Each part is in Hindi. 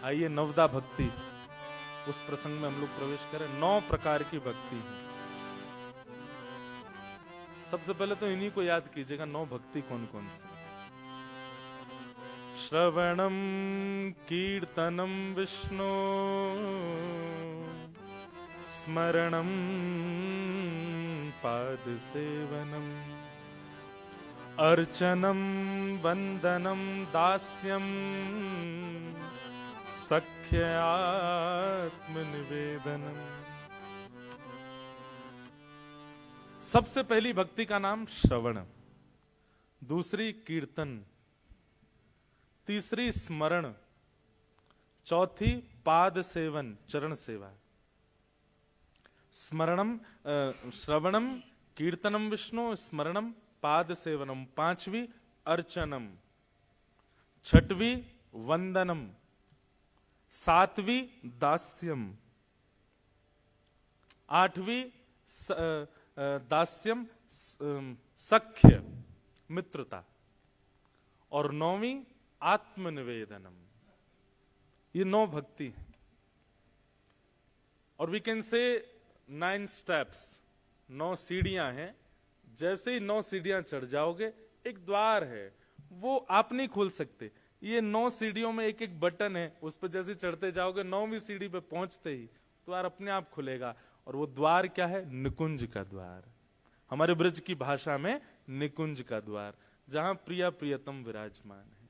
आइए नवदा भक्ति, उस प्रसंग में हम लोग प्रवेश करें। 9 प्रकार की भक्ति है। सबसे पहले तो इन्हीं को याद कीजिएगा, 9 भक्ति कौन कौन सी। श्रवणम कीर्तनम विष्णु, स्मरणम पाद सेवनम, अर्चनम वंदनम दास्यम, सख्य आत्मनिवेदनम। सबसे पहली भक्ति का नाम श्रवण, दूसरी कीर्तन, तीसरी स्मरण, चौथी पाद सेवन चरण सेवा। स्मरणम श्रवणम कीर्तनम विष्णु, स्मरणम पाद सेवनम, पांचवी अर्चनम, छठवीं वंदनम, सातवीं दास्यम, आठवीं दास्यम सख्य मित्रता, और 9वीं आत्मनिवेदनम। ये 9 भक्ति है। और वी कैन से 9 स्टेप्स, 9 सीढ़ियां हैं। जैसे ही 9 सीढ़ियां चढ़ जाओगे, एक द्वार है, वो आप नहीं खोल सकते। ये 9 सीढ़ियों में एक एक बटन है, उस पर जैसे चढ़ते जाओगे 9वीं सीढ़ी पे पहुंचते ही द्वार अपने आप खुलेगा। और वो द्वार क्या है? निकुंज का द्वार। हमारे ब्रज की भाषा में निकुंज का द्वार, जहां प्रिया प्रियतम विराजमान है।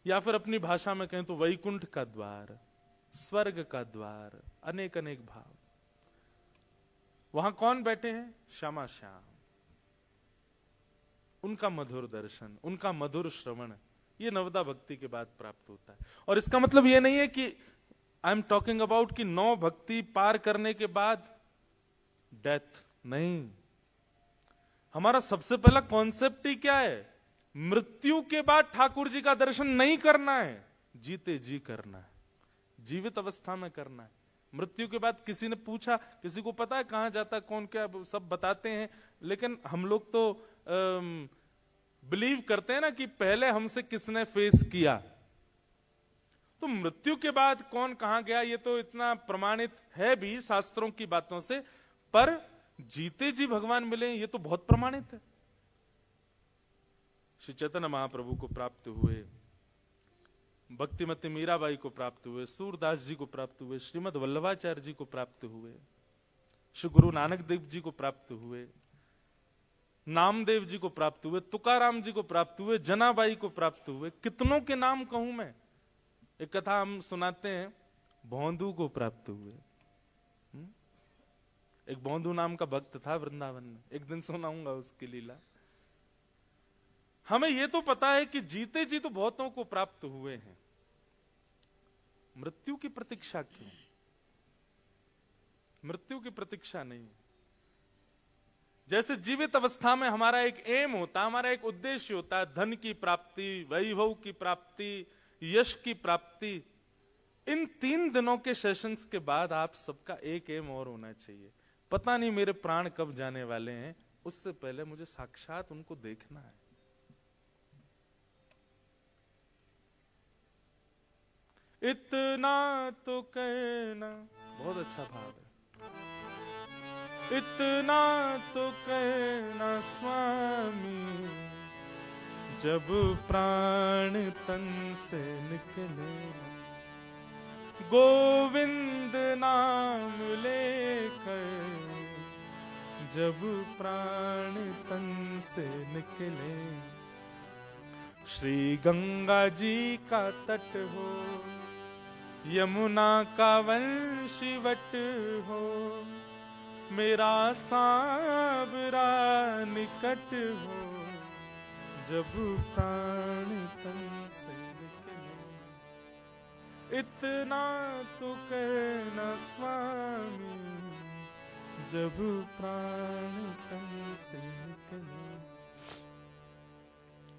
या फिर अपनी भाषा में कहें तो वैकुंठ का द्वार, स्वर्ग का द्वार, अनेक अनेक भाव। वहां कौन बैठे हैं? श्यामा श्याम। उनका मधुर दर्शन, उनका मधुर श्रवण, ये नवदा भक्ति के बाद प्राप्त होता है। और इसका मतलब ये नहीं है कि आई एम टॉकिंग अबाउट कि 9 भक्ति पार करने के बाद डेथ। नहीं, हमारा सबसे पहला कॉन्सेप्ट ही क्या है? मृत्यु के बाद ठाकुर जी का दर्शन नहीं करना है, जीते जी करना है, जीवित अवस्था में करना है। मृत्यु के बाद किसी ने पूछा, किसी को पता है कहां जाता, कौन क्या, सब बताते हैं। लेकिन हम लोग तो बिलीव करते हैं ना कि पहले हमसे किसने फेस किया। तो मृत्यु के बाद कौन कहां गया, ये तो इतना प्रमाणित है भी शास्त्रों की बातों से, पर जीते जी भगवान मिले ये तो बहुत प्रमाणित है। श्री चैतन्य महाप्रभु को प्राप्त हुए, भक्तिमती मीराबाई को प्राप्त हुए, सूरदास जी को प्राप्त हुए, श्रीमद वल्लभाचार्य जी को प्राप्त हुए, श्री गुरु नानक देव जी को प्राप्त हुए, नामदेव जी को प्राप्त हुए, तुकाराम जी को प्राप्त हुए, जनाबाई को प्राप्त हुए। कितनों के नाम कहूं मैं? एक कथा हम सुनाते हैं, भौंदू को प्राप्त हुए। एक भौंदू नाम का भक्त था वृंदावन में, एक दिन सुनाऊंगा उसकी लीला। हमें यह तो पता है कि जीते जी तो बहुतों को प्राप्त हुए हैं, मृत्यु की प्रतीक्षा क्यों? मृत्यु की प्रतीक्षा नहीं। जैसे जीवित अवस्था में हमारा एक एम होता है, हमारा एक उद्देश्य होता है, धन की प्राप्ति, वैभव की प्राप्ति, यश की प्राप्ति। इन 3 दिनों के सेशंस के बाद आप सबका एक एम और होना चाहिए। पता नहीं मेरे प्राण कब जाने वाले हैं, उससे पहले मुझे साक्षात उनको देखना है। इतना तो कहना, बहुत अच्छा भाव है। इतना तो कहना स्वामी, जब प्राण तन से निकले, गोविंद नाम लेकर जब प्राण तन से निकले। श्री गंगा जी का तट हो, यमुना का वंशीवट हो, मेरा सांवरा निकट हो, जब प्राण तन से निकले। इतना तो कहना स्वामी, जब प्राण तन से निकले।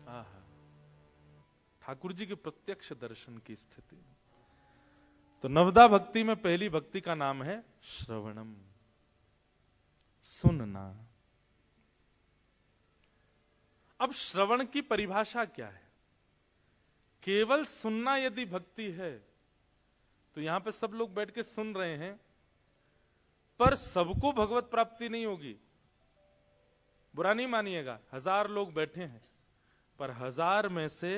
आहा, ठाकुर जी के प्रत्यक्ष दर्शन की स्थिति। तो नवदा भक्ति में पहली भक्ति का नाम है श्रवणम, सुनना। अब श्रवण की परिभाषा क्या है? केवल सुनना यदि भक्ति है तो यहां पे सब लोग बैठ के सुन रहे हैं, पर सबको भगवत प्राप्ति नहीं होगी। बुरा नहीं मानिएगा, 1000 लोग बैठे हैं, पर 1000 में से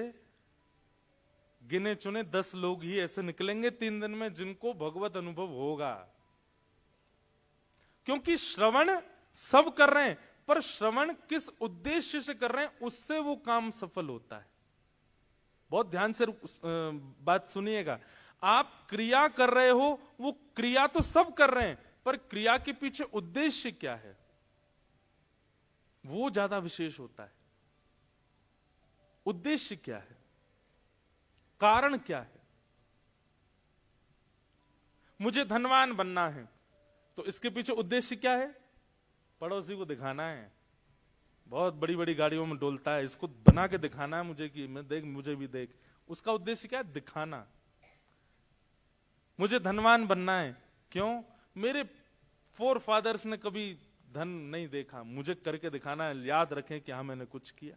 गिने चुने 10 लोग ही ऐसे निकलेंगे 3 दिन में जिनको भगवत अनुभव होगा। क्योंकि श्रवण सब कर रहे हैं, पर श्रवण किस उद्देश्य से कर रहे हैं, उससे वो काम सफल होता है। बहुत ध्यान से बात सुनिएगा। आप क्रिया कर रहे हो, वो क्रिया तो सब कर रहे हैं, पर क्रिया के पीछे उद्देश्य क्या है, वो ज्यादा विशेष होता है। उद्देश्य क्या है, कारण क्या है। मुझे धनवान बनना है, तो इसके पीछे उद्देश्य क्या है, पड़ोसी को दिखाना है, बहुत बड़ी बड़ी गाड़ियों में डोलता है, इसको बना के दिखाना है मुझे कि मैं देख, मुझे भी देख। उसका उद्देश्य क्या है, दिखाना। मुझे धनवान बनना है, क्यों, मेरे फोर फादर्स ने कभी धन नहीं देखा, मुझे करके दिखाना है, याद रखें कि हाँ मैंने कुछ किया।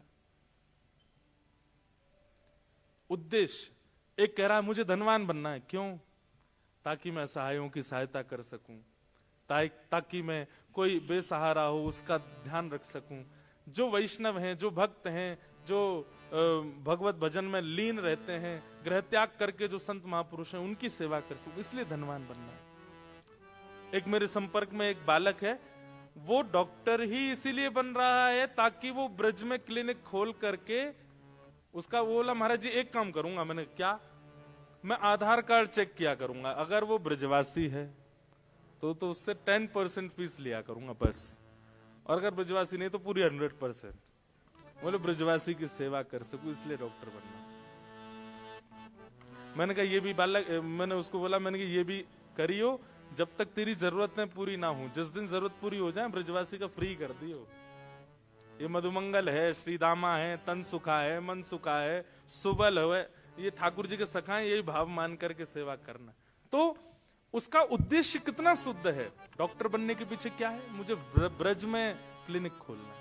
उद्देश्य। एक कह रहा है मुझे धनवान बनना है, क्यों, ताकि मैं असहायों की सहायता कर सकूं, ताकि मैं कोई बेसहारा हो उसका ध्यान रख सकूं। जो वैष्णव हैं, जो भक्त हैं, जो भगवत भजन में लीन रहते हैं, गृह त्याग करके जो संत महापुरुष हैं, उनकी सेवा कर सकूं, इसलिए धनवान बनना है। एक मेरे संपर्क में एक बालक है, वो डॉक्टर ही इसीलिए बन रहा है ताकि वो ब्रज में क्लिनिक खोल करके उसका, वो बोला महाराज जी एक काम करूंगा। मैंने क्या, मैं आधार कार्ड चेक किया करूंगा, अगर वो ब्रजवासी है तो उससे 10% फीस लिया करूंगा बस, और अगर ब्रजवासी नहीं तो पूरी 100%। बोले ब्रजवासी की सेवा कर सकूं, इसलिए डॉक्टर बनना। मैंने कहा ये भी बालक, मैंने उसको बोला, मैंने कहा ये भी करियो जब तक तेरी जरूरतें पूरी ना हो, जिस दिन जरूरत पूरी हो जाए ब्रजवासी का फ्री कर दियो। ये मधुमंगल है, श्रीदामा है, तन सुखा है, मन सुखा है, सुबल है, ये ठाकुर जी के सखा है, यही भाव मान करके सेवा करना। तो उसका उद्देश्य कितना शुद्ध है। डॉक्टर बनने के पीछे क्या है, मुझे ब्रज में क्लिनिक खोलना है,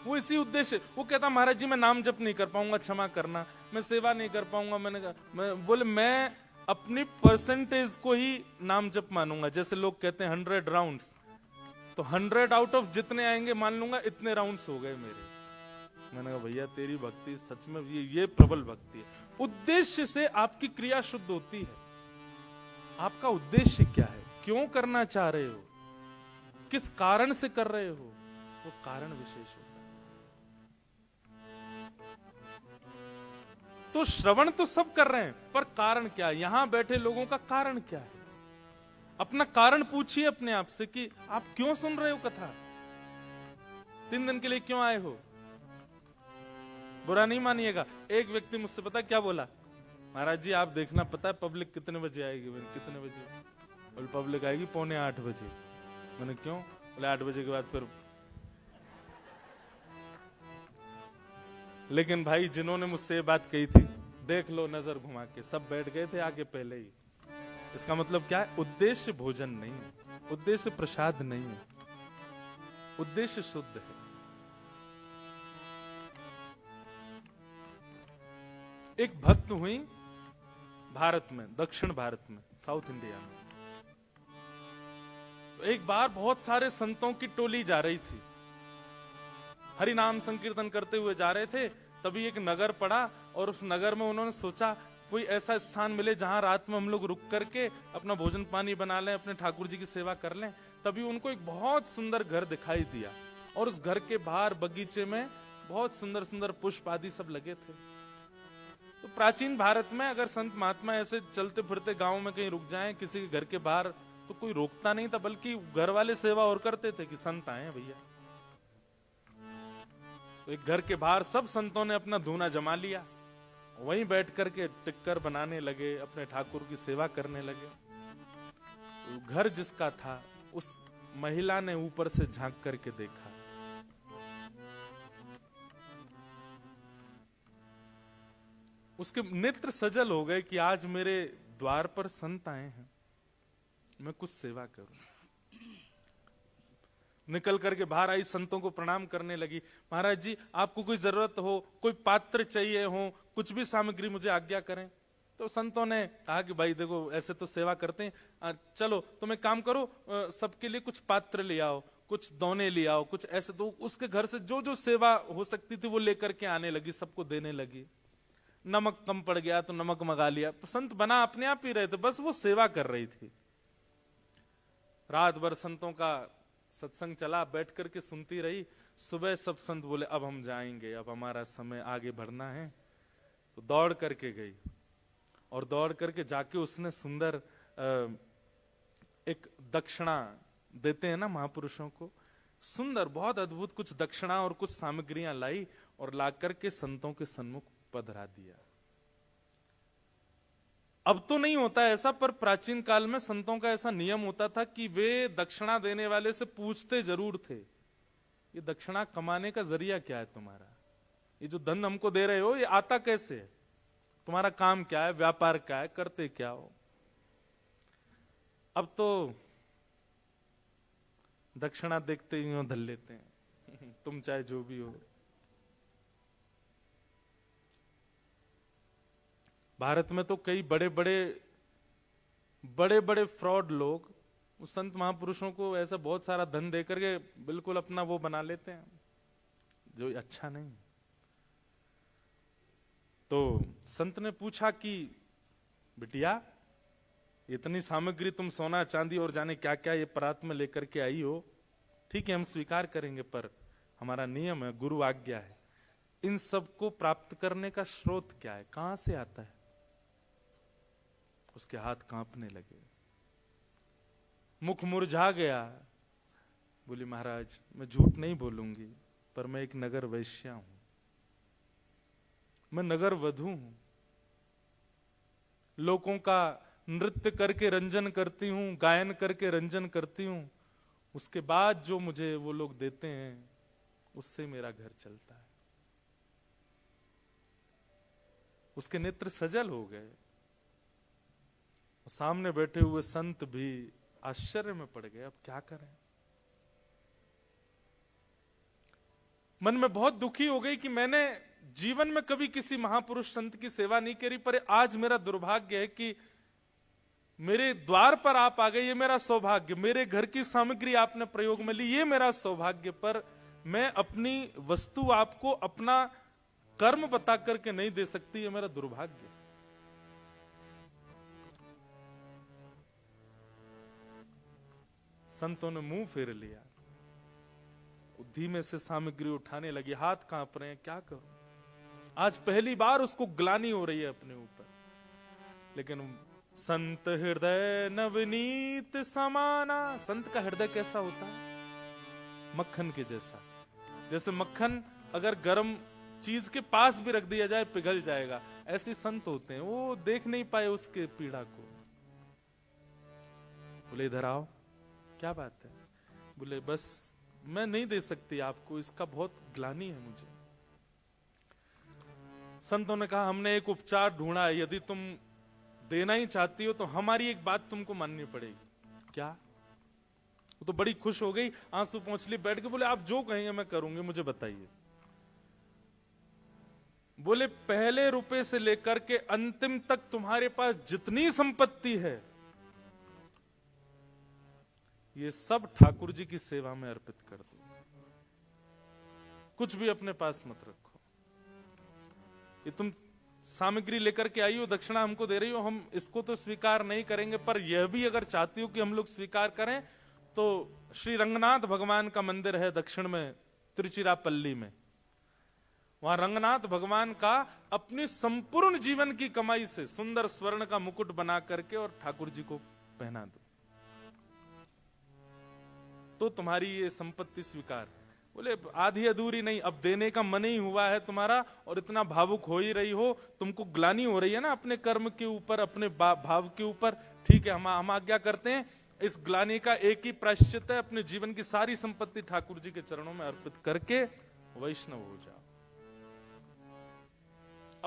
वो इसी उद्देश्य। वो कहता महाराज जी मैं नाम जप नहीं कर पाऊंगा, क्षमा करना, मैं सेवा नहीं कर पाऊंगा। मैंने कहा, बोले मैं अपनी परसेंटेज को ही नाम जप मानूंगा। जैसे लोग कहते हैं 100 राउंड्स, तो 100 आउट ऑफ जितने आएंगे मान लूंगा इतने राउंड्स हो गए मेरे। मैंने कहा भैया तेरी भक्ति सच में ये प्रबल भक्ति है। उद्देश्य से आपकी क्रिया शुद्ध होती है। आपका उद्देश्य क्या है, क्यों करना चाह रहे हो, किस कारण से कर रहे हो, वो कारण विशेष होता है। तो श्रवण तो सब कर रहे हैं, पर कारण क्या है, यहां बैठे लोगों का कारण क्या है। अपना कारण पूछिए अपने आप से कि आप क्यों सुन रहे हो कथा, 3 दिन के लिए क्यों आए हो। बुरा नहीं मानिएगा। एक व्यक्ति मुझसे पता क्या बोला, महाराज जी आप देखना, पता है पब्लिक कितने बजे आएगी। मैंने कितने बजे, बोले पब्लिक आएगी 7:45 बजे। मैंने क्यों, बोले 8 बजे के बाद फिर। लेकिन भाई जिन्होंने मुझसे ये बात कही थी, देख लो नजर घुमा के, सब बैठ गए थे आगे पहले ही। इसका मतलब क्या है, उद्देश्य भोजन नहीं है, उद्देश्य प्रसाद नहीं है, उद्देश्य शुद्ध है। एक भक्त हुई भारत में, दक्षिण भारत में, साउथ इंडिया में। तो एक बार बहुत सारे संतों की टोली जा रही थी, हरि नाम संकीर्तन करते हुए जा रहे थे। तभी एक नगर पड़ा, और उस नगर में उन्होंने सोचा कोई ऐसा स्थान मिले जहां रात में हम लोग रुक करके अपना भोजन पानी बना लें, अपने ठाकुर जी की सेवा कर लें। तभी उनको एक बहुत सुंदर घर दिखाई दिया, और उस घर के बाहर बगीचे में बहुत सुंदर सुंदर पुष्प आदि सब लगे थे। तो प्राचीन भारत में अगर संत महात्मा ऐसे चलते फिरते गांव में कहीं रुक जाएं किसी के घर के बाहर, तो कोई रोकता नहीं था, बल्कि घर वाले सेवा और करते थे कि संत आए हैं भैया। तो एक घर के बाहर सब संतों ने अपना धूना जमा लिया, वहीं बैठ करके टिक्कर बनाने लगे, अपने ठाकुर की सेवा करने लगे। तो घर जिसका था, उस महिला ने ऊपर से झांक करके देखा, उसके नेत्र सजल हो गए कि आज मेरे द्वार पर संत आए हैं, मैं कुछ सेवा करूं। निकल करके बाहर आई, संतों को प्रणाम करने लगी। महाराज जी आपको कोई जरूरत हो, कोई पात्र चाहिए हो, कुछ भी सामग्री मुझे आज्ञा करें। तो संतों ने कहा कि भाई देखो ऐसे तो सेवा करते हैं, चलो तुम एक काम करो, सबके लिए कुछ पात्र ले आओ, कुछ दोने ले आओ, कुछ ऐसे। तो उसके घर से जो जो सेवा हो सकती थी वो लेकर के आने लगी, सबको देने लगी। नमक कम पड़ गया तो नमक मंगा लिया। संत बना अपने आप ही रहे थे, बस वो सेवा कर रही थी। रात भर संतों का सत्संग चला, बैठ करके सुनती रही। सुबह सब संत बोले अब हम जाएंगे, अब हमारा समय आगे बढ़ना है। तो दौड़ करके गई, और दौड़ करके जाके उसने सुंदर एक दक्षिणा देते हैं ना महापुरुषों को, सुंदर बहुत अद्भुत कुछ दक्षिणा और कुछ सामग्रियां लाई और ला करके संतों के सन्मुख पधरा दिया। अब तो नहीं होता ऐसा, पर प्राचीन काल में संतों का ऐसा नियम होता था कि वे दक्षिणा देने वाले से पूछते जरूर थे, ये दक्षिणा कमाने का जरिया क्या है तुम्हारा, ये जो धन हमको दे रहे हो ये आता कैसे है, तुम्हारा काम क्या है, व्यापार क्या है, करते क्या हो। अब तो दक्षिणा देखते ही धल लेते हैं तुम चाहे जो भी हो। भारत में तो कई बड़े बड़े फ्रॉड लोग उस संत महापुरुषों को ऐसा बहुत सारा धन देकर के बिल्कुल अपना वो बना लेते हैं, जो अच्छा नहीं। तो संत ने पूछा कि बिटिया इतनी सामग्री तुम सोना चांदी और जाने क्या क्या ये परात में लेकर के आई हो, ठीक है हम स्वीकार करेंगे, पर हमारा नियम है, गुरु आज्ञा है, इन सब को प्राप्त करने का स्रोत क्या है, कहां से आता है। उसके हाथ कांपने लगे, मुख मुरझा गया। बोली महाराज मैं झूठ नहीं बोलूंगी, पर मैं एक नगर वैश्या हूं, मैं नगर वधू हूं, लोगों का नृत्य करके रंजन करती हूं, गायन करके रंजन करती हूं, उसके बाद जो मुझे वो लोग देते हैं उससे मेरा घर चलता है। उसके नेत्र सजल हो गए। सामने बैठे हुए संत भी आश्चर्य में पड़ गए, अब क्या करें। मन में बहुत दुखी हो गई कि मैंने जीवन में कभी किसी महापुरुष संत की सेवा नहीं करी, पर आज मेरा दुर्भाग्य है कि मेरे द्वार पर आप आ गए, ये मेरा सौभाग्य। मेरे घर की सामग्री आपने प्रयोग में ली, ये मेरा सौभाग्य, पर मैं अपनी वस्तु आपको अपना कर्म बता करके नहीं दे सकती, ये मेरा दुर्भाग्य। संतों ने मुंह फेर लिया, धीमे से सामग्री उठाने लगी, हाथ कांप रहे हैं, क्या करूं। आज पहली बार उसको ग्लानि हो रही है अपने ऊपर। लेकिन संत हृदय नवनीत समाना, संत का हृदय कैसा होता है, मक्खन के जैसा। जैसे मक्खन अगर गर्म चीज के पास भी रख दिया जाए पिघल जाएगा, ऐसे संत होते हैं, वो देख नहीं पाए उसके पीड़ा को। बोले इधर आओ, क्या बात है। बोले बस मैं नहीं दे सकती आपको, इसका बहुत ग्लानि है मुझे। संतों ने कहा हमने एक उपचार ढूंढा है, यदि तुम देना ही चाहती हो तो हमारी एक बात तुमको माननी पड़ेगी। क्या। वो तो बड़ी खुश हो गई, आंसू पोंछ ली, बैठ के बोले आप जो कहेंगे मैं करूंगी, मुझे बताइए। बोले पहले रुपए से लेकर के अंतिम तक तुम्हारे पास जितनी संपत्ति है ये सब ठाकुर जी की सेवा में अर्पित कर दो, कुछ भी अपने पास मत रखो। ये तुम सामग्री लेकर के आई हो, दक्षिणा हमको दे रही हो, हम इसको तो स्वीकार नहीं करेंगे, पर यह भी अगर चाहती हो कि हम लोग स्वीकार करें तो श्री रंगनाथ भगवान का मंदिर है दक्षिण में तिरुचिरापल्ली में, वहां रंगनाथ भगवान का अपनी संपूर्ण जीवन की कमाई से सुंदर स्वर्ण का मुकुट बना करके और ठाकुर जी को पहना दो, तो तुम्हारी ये संपत्ति स्वीकार। बोले आधी अधूरी नहीं, अब देने का मन ही हुआ है तुम्हारा और इतना भावुक हो ही रही हो, तुमको ग्लानि हो रही है ना अपने कर्म के ऊपर, अपने भाव के ऊपर। ठीक है, हम आज्ञा करते हैं, इस ग्लानि का एक ही प्रायश्चित है, अपने जीवन की सारी संपत्ति ठाकुर जी के चरणों में अर्पित करके वैष्णव हो जाओ।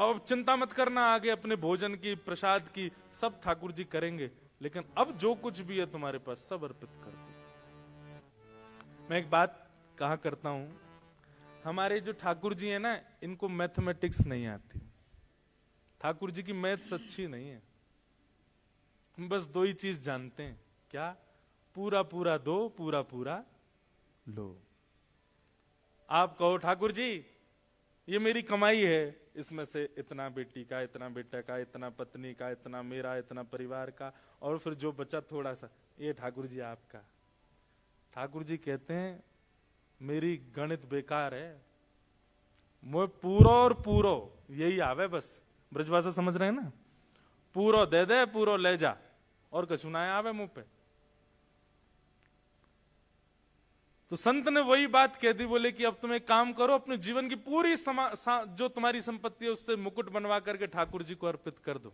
अब चिंता मत करना, आगे अपने भोजन की, प्रसाद की सब ठाकुर जी करेंगे, लेकिन अब जो कुछ भी है तुम्हारे पास सब अर्पित कर दो। मैं एक बात कहा करता हूं, हमारे जो ठाकुर जी है ना, इनको मैथमेटिक्स नहीं आती, ठाकुर जी की मैथ्स अच्छी नहीं है, हम बस दो ही चीज जानते हैं, क्या? पूरा पूरा दो, पूरा पूरा लो। आप कहो ठाकुर जी ये मेरी कमाई है, इसमें से इतना बेटी का, इतना बेटा का, इतना पत्नी का, इतना मेरा, इतना परिवार का, और फिर जो बचा थोड़ा सा, ये ठाकुर जी आपका। ठाकुर जी कहते हैं मेरी गणित बेकार है, मैं पूरो और पूरो यही आवे बस। ब्रजभाषा समझ रहे हैं ना? पूरो दे दे, पूरो ले जा, और कछु ना आवे मुंह पे। तो संत ने वही बात कह दी, बोले कि अब तुम एक काम करो, अपने जीवन की पूरी जो तुम्हारी संपत्ति है उससे मुकुट बनवा करके ठाकुर जी को अर्पित कर दो।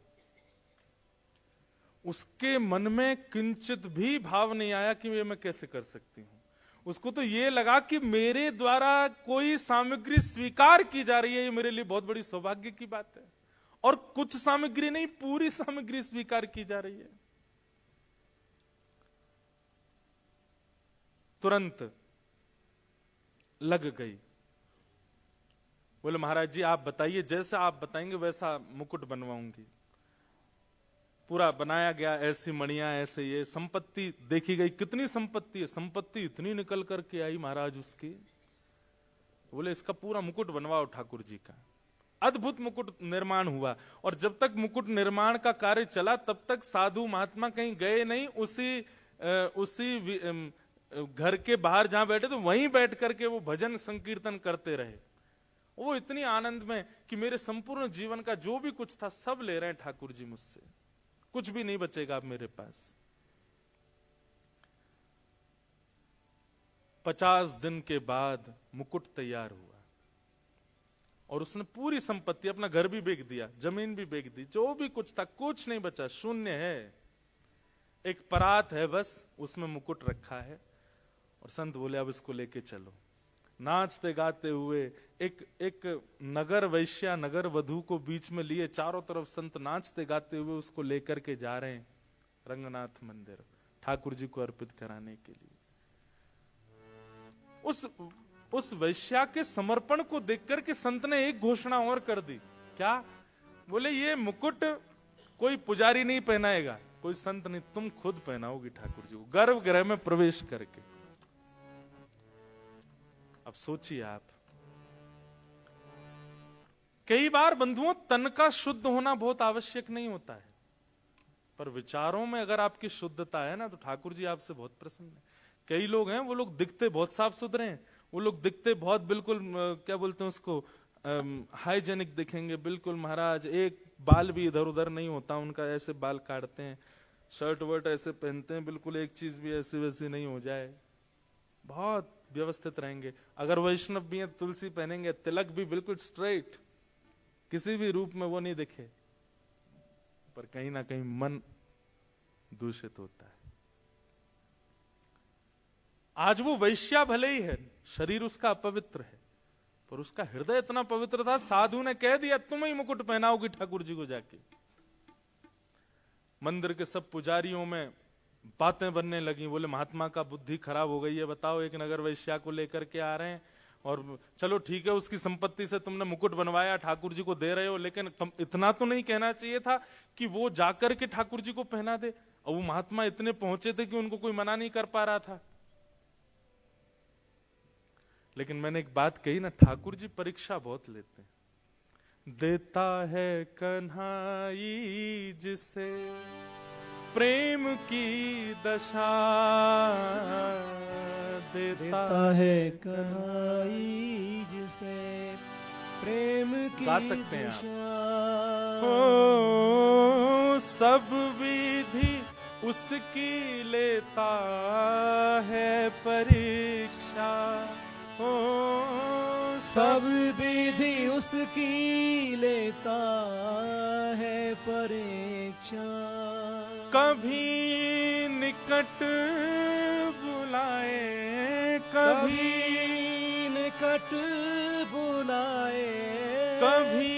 उसके मन में किंचित भी भाव नहीं आया कि ये मैं कैसे कर सकती हूं। उसको तो ये लगा कि मेरे द्वारा कोई सामग्री स्वीकार की जा रही है, ये मेरे लिए बहुत बड़ी सौभाग्य की बात है। और कुछ सामग्री नहीं, पूरी सामग्री स्वीकार की जा रही है। तुरंत लग गई, बोले महाराज जी आप बताइए, जैसा आप बताएंगे वैसा मुकुट बनवाऊंगी। पूरा बनाया गया, ऐसी मणियां, ऐसे ये संपत्ति देखी गई। कितनी संपत्ति है? संपत्ति इतनी निकल करके आई महाराज उसकी। बोले इसका पूरा मुकुट बनवाओ ठाकुर जी का। अद्भुत मुकुट निर्माण हुआ। और जब तक मुकुट निर्माण का कार्य चला तब तक साधु महात्मा कहीं गए नहीं, उसी घर के बाहर जहां बैठे थे वहीं बैठ करके वो भजन संकीर्तन करते रहे। वो इतनी आनंद में कि मेरे संपूर्ण जीवन का जो भी कुछ था सब ले रहे हैं ठाकुर जी मुझसे, कुछ भी नहीं बचेगा अब मेरे पास। 50 दिन के बाद मुकुट तैयार हुआ और उसने पूरी संपत्ति, अपना घर भी बेच दिया, जमीन भी बेच दी, जो भी कुछ था कुछ नहीं बचा, शून्य है। एक परात है बस, उसमें मुकुट रखा है। और संत बोले अब इसको लेके चलो। नाचते गाते हुए एक नगर वैश्या, नगर वधू को बीच में लिए, चारों तरफ संत नाचते गाते हुए उसको लेकर के जा रहे हैं रंगनाथ मंदिर, ठाकुर जी को अर्पित कराने के लिए। उस वैश्या के समर्पण को देखकर के संत ने एक घोषणा और कर दी। क्या? बोले ये मुकुट कोई पुजारी नहीं पहनाएगा, कोई संत नहीं, तुम खुद पहनाओगी ठाकुर जी को गर्भगृह में प्रवेश करके। अब सोचिए आप, कई बार बंधुओं तन का शुद्ध होना बहुत आवश्यक नहीं होता है, पर विचारों में अगर आपकी शुद्धता है ना तो ठाकुर जी आपसे बहुत प्रसन्न है। कई लोग हैं, वो लोग दिखते बहुत साफ सुथरे हैं, वो लोग दिखते बहुत बिल्कुल क्या बोलते हैं उसको, हाइजेनिक दिखेंगे बिल्कुल महाराज, एक बाल भी इधर उधर नहीं होता उनका, ऐसे बाल काटते हैं, शर्ट वर्ट ऐसे पहनते हैं, बिल्कुल एक चीज भी ऐसी वैसी नहीं हो जाए, बहुत व्यवस्थित रहेंगे। अगर वैष्णव भी हैं, तुलसी पहनेंगे, तिलक भी बिल्कुल स्ट्रेट, किसी भी रूप में वो नहीं दिखे, पर कहीं ना कहीं मन दूषित होता है। आज वो वैश्या भले ही है, शरीर उसका अपवित्र है, पर उसका हृदय इतना पवित्र था, साधु ने कह दिया तुम ही मुकुट पहनाओगी ठाकुर जी को जाके। मंदिर के सब पुजारियों में बातें बनने लगी, बोले महात्मा का बुद्धि खराब हो गई है, बताओ एक नगर वैश्या को लेकर के आ रहे हैं, और चलो ठीक है उसकी संपत्ति से तुमने मुकुट बनवाया, ठाकुर जी को दे रहे हो, लेकिन तुम इतना तो नहीं कहना चाहिए था कि वो जाकर के ठाकुर जी को पहना दे। और वो महात्मा इतने पहुंचे थे कि उनको कोई मना नहीं कर पा रहा था। लेकिन मैंने एक बात कही ना, ठाकुर जी परीक्षा बहुत लेते हैं। देता है कन्हाई जिसे प्रेम की दशा, देता है कन्हाई जिसे प्रेम की गा सकते हैं आप। दशा। हो सब विधि उसकी लेता है परीक्षा, हो सब विधि उसकी लेता है परीक्षा। कभी निकट बुलाए, कभी निकट बुलाए, कभी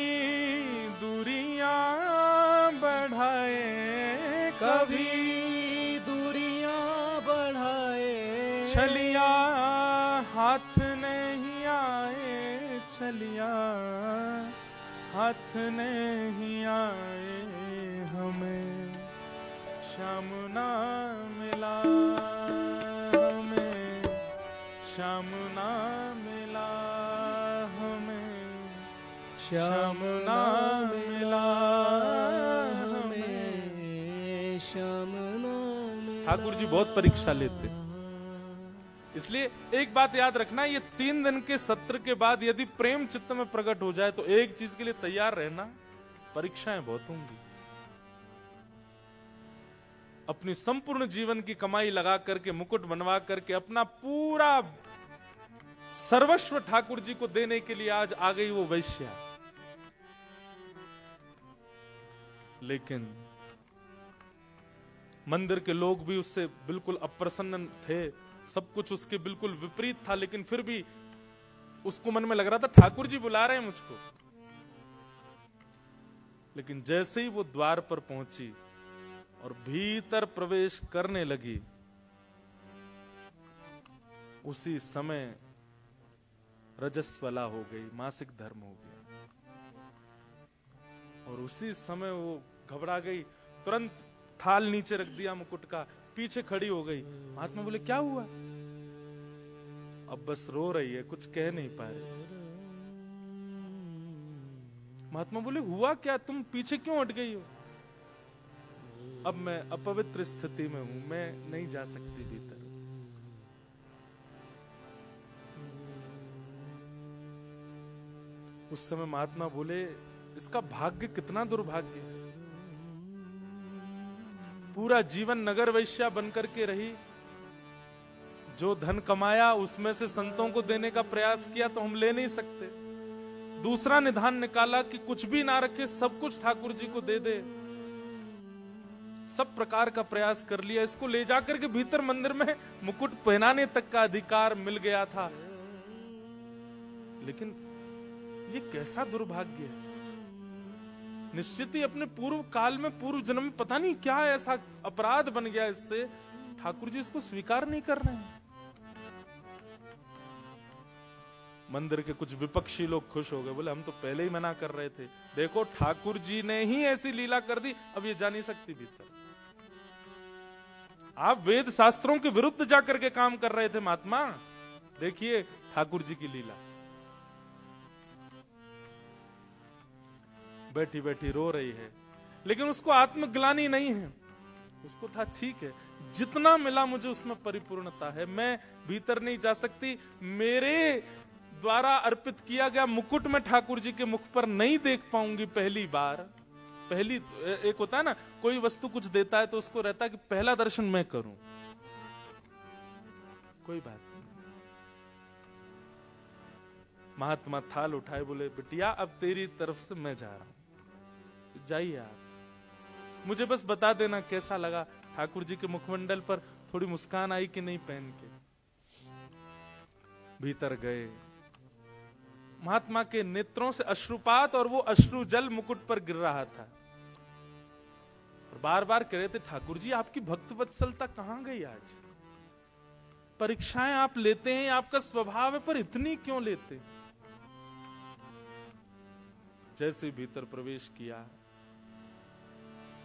दूरियां बढ़ाए, कभी दूरियां बढ़ाए। छलिया हाथ नहीं आए, छलिया हाथ नहीं आए हमें, श्याम ना मिला हमें, श्याम ना मिला हमें, श्याम ना मिला हमें, श्याम ना मिला। ठाकुर जी बहुत परीक्षा लेते, इसलिए एक बात याद रखना, ये 3 दिन के सत्र के बाद यदि प्रेम चित्त में प्रकट हो जाए तो एक चीज के लिए तैयार रहना, परीक्षाएं बहुत होंगी। अपनी संपूर्ण जीवन की कमाई लगा करके, मुकुट बनवा करके, अपना पूरा सर्वस्व ठाकुर जी को देने के लिए आज आ गई वो वैश्या। लेकिन मंदिर के लोग भी उससे बिल्कुल अप्रसन्न थे, सब कुछ उसके बिल्कुल विपरीत था, लेकिन फिर भी उसको मन में लग रहा था ठाकुर जी बुला रहे हैं मुझको। लेकिन जैसे ही वो द्वार पर पहुंची और भीतर प्रवेश करने लगी, उसी समय रजस्वला हो गई, मासिक धर्म हो गया। और उसी समय वो घबरा गई, तुरंत थाल नीचे रख दिया मुकुट का, पीछे खड़ी हो गई। महात्मा बोले क्या हुआ? अब बस रो रही है, कुछ कह नहीं पा रही। महात्मा बोले हुआ क्या, तुम पीछे क्यों हट गई हो? अब मैं अपवित्र स्थिति में हूं, मैं नहीं जा सकती भीतर। उस समय महात्मा बोले इसका भाग्य कितना दुर्भाग्य है, पूरा जीवन नगर वैश्या बनकर के रही, जो धन कमाया उसमें से संतों को देने का प्रयास किया तो हम ले नहीं सकते। दूसरा निधान निकाला कि कुछ भी ना रखे, सब कुछ ठाकुर जी को दे दे। सब प्रकार का प्रयास कर लिया, इसको ले जाकर के भीतर मंदिर में मुकुट पहनाने तक का अधिकार मिल गया था। लेकिन ये कैसा दुर्भाग्य है। निश्चित ही अपने पूर्व काल में, पूर्व जन्म में पता नहीं क्या ऐसा अपराध बन गया इससे, ठाकुर जी इसको स्वीकार नहीं कर रहे हैं। मंदिर के कुछ विपक्षी लोग खुश हो गए, बोले हम तो पहले ही मना कर रहे थे, देखो ठाकुर जी ने ही ऐसी लीला कर दी, अब ये जा नहीं सकती भीतर। आप वेद शास्त्रों के विरुद्ध जाकर के काम कर रहे थे महात्मा, देखिए ठाकुर जी की लीला। बैठी बैठी रो रही है, लेकिन उसको आत्मग्लानि नहीं है। उसको था ठीक है, जितना मिला मुझे उसमें परिपूर्णता है, मैं भीतर नहीं जा सकती। मेरे द्वारा अर्पित किया गया मुकुट में ठाकुर जी के मुख पर नहीं देख पाऊंगी पहली बार। पहली एक होता है ना, कोई वस्तु कुछ देता है तो उसको रहता है कि पहला दर्शन मैं करूं। कोई बात नहीं। महात्मा थाल उठाए, बोले बिटिया अब तेरी तरफ से मैं जा रहा हूं, जाइए आप, मुझे बस बता देना कैसा लगा, ठाकुर जी के मुखमंडल पर थोड़ी मुस्कान आई कि नहीं पहन के। भीतर गए, महात्मा के नेत्रों से अश्रुपात और वो अश्रु जल मुकुट पर गिर रहा था। और बार बार कह रहे थे ठाकुर जी आपकी भक्त वत्सलता कहां गई आज? परीक्षाएं आप लेते हैं, आपका स्वभाव है, पर इतनी क्यों लेते? जैसे भीतर प्रवेश किया,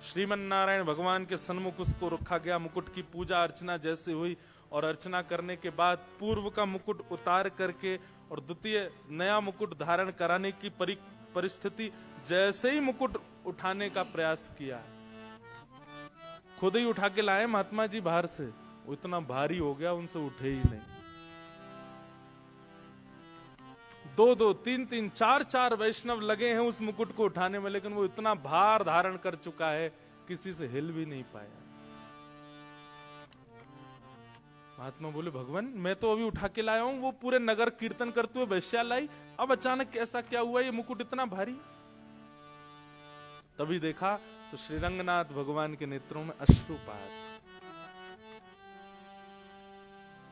श्रीमन नारायण भगवान के सन्मुख उसको रखा गया। मुकुट की पूजा अर्चना जैसे हुई, और अर्चना करने के बाद पूर्व का मुकुट उतार करके और द्वितीय नया मुकुट धारण कराने की परिस्थिति, जैसे ही मुकुट उठाने का प्रयास किया, खुद ही उठा के लाए महात्मा जी बाहर से, वो इतना भारी हो गया उनसे उठे ही नहीं। 2-2, 3-3, 4-4 वैष्णव लगे हैं उस मुकुट को उठाने में, लेकिन वो इतना भार धारण कर चुका है किसी से हिल भी नहीं पाया। महात्मा बोले भगवान मैं तो अभी उठा के लाया हूं, वो पूरे नगर कीर्तन करते हुए वैश्या लाई, अब अचानक ऐसा क्या हुआ, ये मुकुट इतना भारी? तभी देखा तो श्री रंगनाथ भगवान के नेत्रों में अश्रुपात।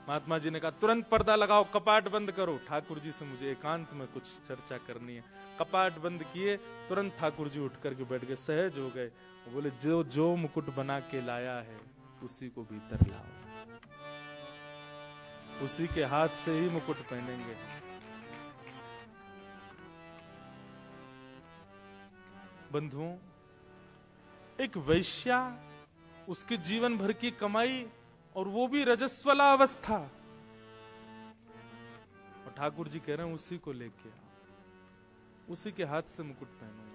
महात्मा जी ने कहा तुरंत पर्दा लगाओ, कपाट बंद करो, ठाकुर जी से मुझे एकांत में कुछ चर्चा करनी है। कपाट बंद किए, तुरंत ठाकुर जी उठ करके बैठ गए, सहज हो गए। बोले जो जो मुकुट बना के लाया है उसी को भीतर लाओ, उसी के हाथ से ही मुकुट पहनेंगे। बंधुओं, एक वैश्या, उसके जीवन भर की कमाई, और वो भी रजस्वला अवस्था, और ठाकुर जी कह रहे हैं उसी को लेके आओ, उसी के हाथ से मुकुट पहनो।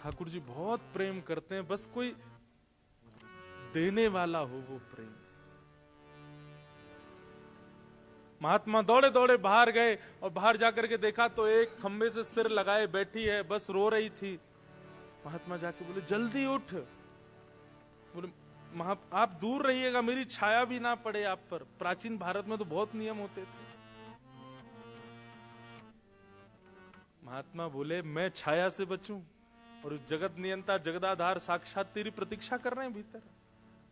ठाकुर जी बहुत प्रेम करते हैं, बस कोई देने वाला हो वो प्रेम। महात्मा दौड़े दौड़े बाहर गए और बाहर जाकर के देखा तो एक खंबे से सिर लगाए बैठी है, बस रो रही थी। महात्मा जाके बोले जल्दी उठ, बोले आप दूर रहिएगा, मेरी छाया भी ना पड़े आप पर। प्राचीन भारत में तो बहुत नियम होते थे। महात्मा बोले मैं छाया से बचूं, और उस जगत नियंता जगदाधार साक्षात तेरी प्रतीक्षा कर रहे हैं भीतर।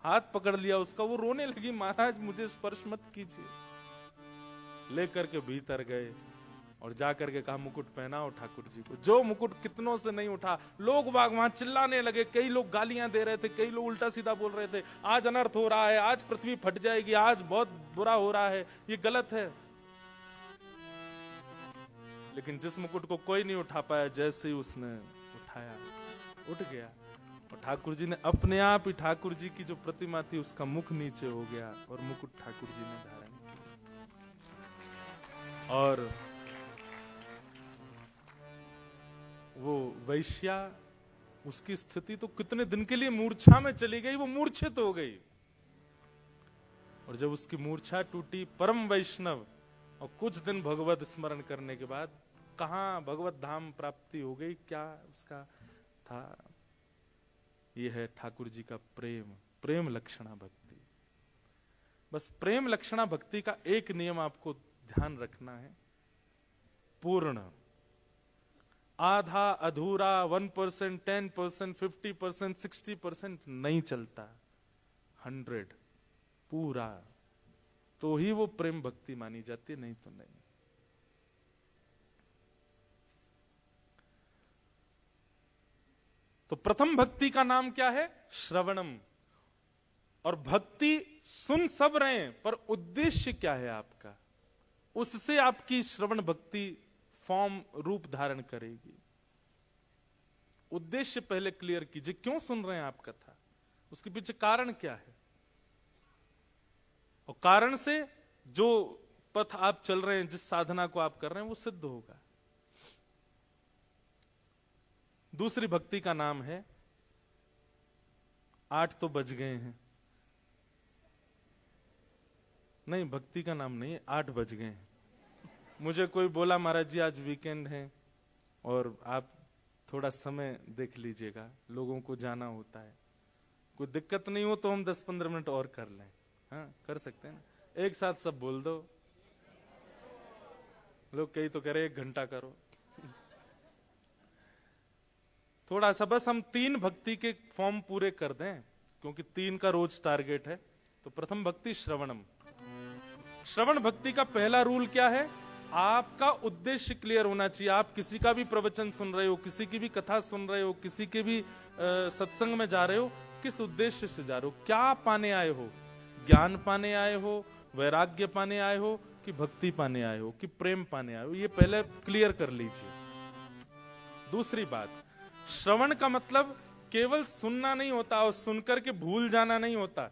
हाथ पकड़ लिया उसका, वो रोने लगी, महाराज मुझे स्पर्श मत कीजिए। लेकर के भीतर गए और जाकर के कहा मुकुट पहनाओ ठाकुर जी को। जो मुकुट कितनों से नहीं उठा, लोग बाग वहां चिल्लाने लगे, कई लोग गालियां दे रहे थे, कई लोग उल्टा सीधा बोल रहे थे, आज अनर्थ हो रहा है, आज पृथ्वी फट जाएगी, आज बहुत बुरा हो रहा है, ये गलत है। लेकिन जिस मुकुट को कोई नहीं उठा पाया, जैसे ही उसने उठाया उठ गया, और ठाकुर जी ने अपने आप ही, ठाकुर जी की जो प्रतिमा थी उसका मुख नीचे हो गया और मुकुट ठाकुर जी ने धारण किया। और वो वैश्या, उसकी स्थिति तो कितने दिन के लिए मूर्छा में चली गई, वो मूर्छित हो गई। और जब उसकी मूर्छा टूटी, परम वैष्णव, और कुछ दिन भगवत स्मरण करने के बाद कहां भगवत धाम प्राप्ति हो गई। क्या उसका था? यह है ठाकुर जी का प्रेम, प्रेम लक्षणा भक्ति। बस प्रेम लक्षणा भक्ति का एक नियम आपको ध्यान रखना है, पूर्ण। आधा अधूरा, 1%, 10%, 50%, 60% नहीं चलता, 100 पूरा, तो ही वो प्रेम भक्ति मानी जाती है, नहीं तो नहीं। तो प्रथम भक्ति का नाम क्या है? श्रवणम। और भक्ति सुन सब रहे हैं, पर उद्देश्य क्या है आपका, उससे आपकी श्रवण भक्ति फॉर्म रूप धारण करेगी। उद्देश्य पहले क्लियर कीजिए, क्यों सुन रहे हैं आप कथा, उसके पीछे कारण क्या है, और कारण से जो पथ आप चल रहे हैं, जिस साधना को आप कर रहे हैं, वो सिद्ध होगा। दूसरी भक्ति का नाम है, 8 तो बज गए हैं, नहीं भक्ति का नाम नहीं है, 8 बज गए हैं। मुझे कोई बोला महाराज जी आज वीकेंड है और आप थोड़ा समय देख लीजिएगा, लोगों को जाना होता है, कोई दिक्कत नहीं हो तो हम 10-15 मिनट और कर लें। हाँ कर सकते हैं ना, एक साथ सब बोल दो। लोग कई तो कह रहे 1 घंटा करो, थोड़ा सा बस हम 3 भक्ति के फॉर्म पूरे कर दें, क्योंकि 3 का रोज टारगेट है। तो प्रथम भक्ति श्रवणम। श्रवण भक्ति का पहला रूल क्या है? आपका उद्देश्य क्लियर होना चाहिए। आप किसी का भी प्रवचन सुन रहे हो, किसी की भी कथा सुन रहे हो, किसी के भी सत्संग में जा रहे हो, किस उद्देश्य से जा रहे हो, क्या पाने आए हो? ज्ञान पाने आए हो, वैराग्य पाने आए हो, कि भक्ति पाने आए हो, कि प्रेम पाने आए हो? ये पहले क्लियर कर लीजिए। दूसरी बात, श्रवण का मतलब केवल सुनना नहीं होता और सुनकर के भूल जाना नहीं होता,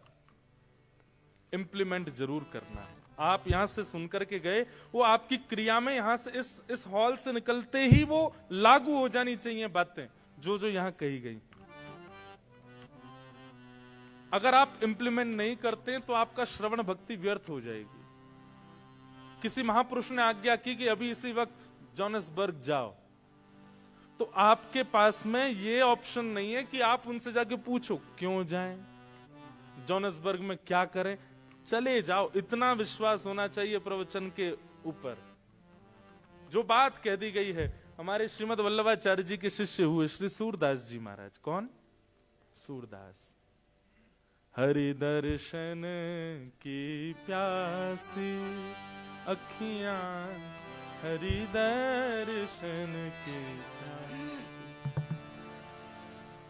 इंप्लीमेंट जरूर करना है। आप यहां से सुनकर के गए, वो आपकी क्रिया में यहां से इस हॉल से निकलते ही वो लागू हो जानी चाहिए बातें जो जो यहां कही गई। अगर आप इंप्लीमेंट नहीं करते तो आपका श्रवण भक्ति व्यर्थ हो जाएगी। किसी महापुरुष ने आज्ञा की कि अभी इसी वक्त जोहान्सबर्ग जाओ, तो आपके पास में ये ऑप्शन नहीं है कि आप उनसे जाके पूछो क्यों जाएं, जोहान्सबर्ग में क्या करें, चले जाओ। इतना विश्वास होना चाहिए प्रवचन के ऊपर। जो बात कह दी गई है, हमारे श्रीमद वल्लभाचार्य जी के शिष्य हुए श्री सूरदास जी महाराज। कौन? सूरदास। हरि दर्शन की प्यासी अखियां, हरि दर्शन की प्यासी।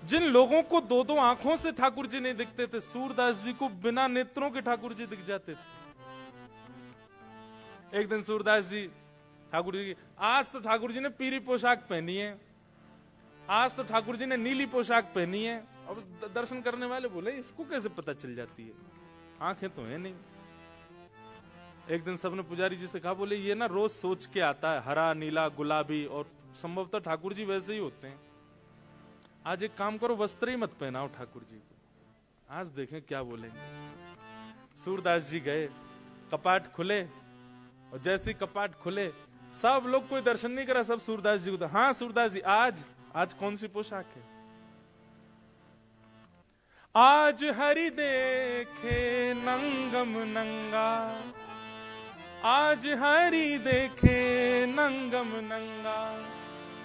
जिन लोगों को दो दो आंखों से ठाकुर जी नहीं दिखते थे, सूरदास जी को बिना नेत्रों के ठाकुर जी दिख जाते थे। एक दिन सूरदास जी ठाकुर जी, आज तो ठाकुर जी ने पीली पोशाक पहनी है, आज तो ठाकुर जी ने नीली पोशाक पहनी है। अब दर्शन करने वाले बोले इसको कैसे पता चल जाती है, आंखें तो है नहीं। एक दिन सबने पुजारी जी से कहा, बोले ये ना रोज सोच के आता है, हरा नीला गुलाबी, और संभवतः ठाकुर जी वैसे ही होते हैं। आज एक काम करो, वस्त्र ही मत पहनाओ ठाकुर जी को, आज देखें क्या बोलेंगे। सूरदास जी गए, कपाट खुले, और जैसे ही कपाट खुले सब लोग, कोई दर्शन नहीं करा, सब सूरदास जी को, हाँ सूरदास जी आज कौन सी पोशाक है? आज हरि देखे नंगम नंगा, आज हरि देखे नंगम नंगा,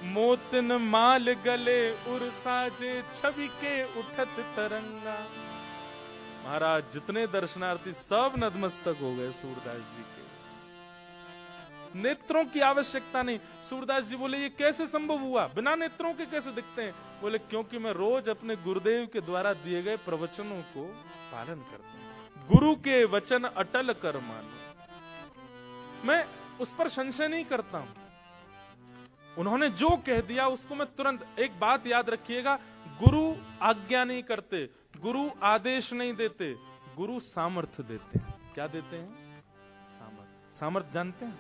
मोतन माल गले उर साजे, छवि के उठत तरंगा। महाराज जितने दर्शनार्थी सब नतमस्तक हो गए सूरदास जी के। नेत्रों की आवश्यकता नहीं। सूरदास जी बोले ये कैसे संभव हुआ, बिना नेत्रों के कैसे दिखते हैं? बोले क्योंकि मैं रोज अपने गुरुदेव के द्वारा दिए गए प्रवचनों को पालन करता हूं। गुरु के वचन अटल कर मानो, मैं उस पर संशय नहीं करता हूं। उन्होंने जो कह दिया उसको मैं तुरंत, एक बात याद रखिएगा, गुरु आज्ञा नहीं करते, गुरु आदेश नहीं देते, गुरु सामर्थ्य देते हैं। क्या देते हैं? सामर्थ्य। सामर्थ्य जानते हैं?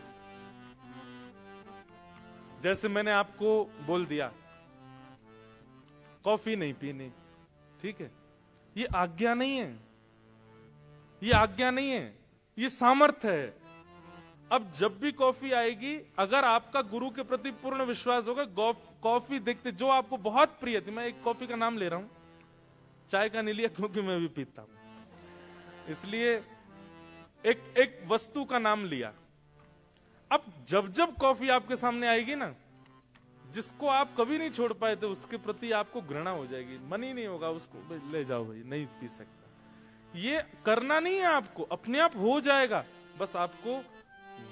जैसे मैंने आपको बोल दिया कॉफी नहीं पीनी, ठीक है, ये आज्ञा नहीं है, ये आज्ञा नहीं है, ये सामर्थ्य है। अब जब भी कॉफी आएगी, अगर आपका गुरु के प्रति पूर्ण विश्वास होगा, कॉफी देखते जो आपको बहुत प्रिय थी, मैं एक कॉफी का नाम ले रहा हूं, चाय का नहीं लिया क्योंकि मैं भी पीता हूं, इसलिए एक वस्तु का नाम लिया। अब जब जब कॉफी आपके सामने आएगी ना, जिसको आप कभी नहीं छोड़ पाए थे उसके प्रति आपको घृणा हो जाएगी, मन ही नहीं होगा उसको, ले जाओ भाई, नहीं पी सकता। ये करना नहीं है आपको, अपने आप हो जाएगा। बस आपको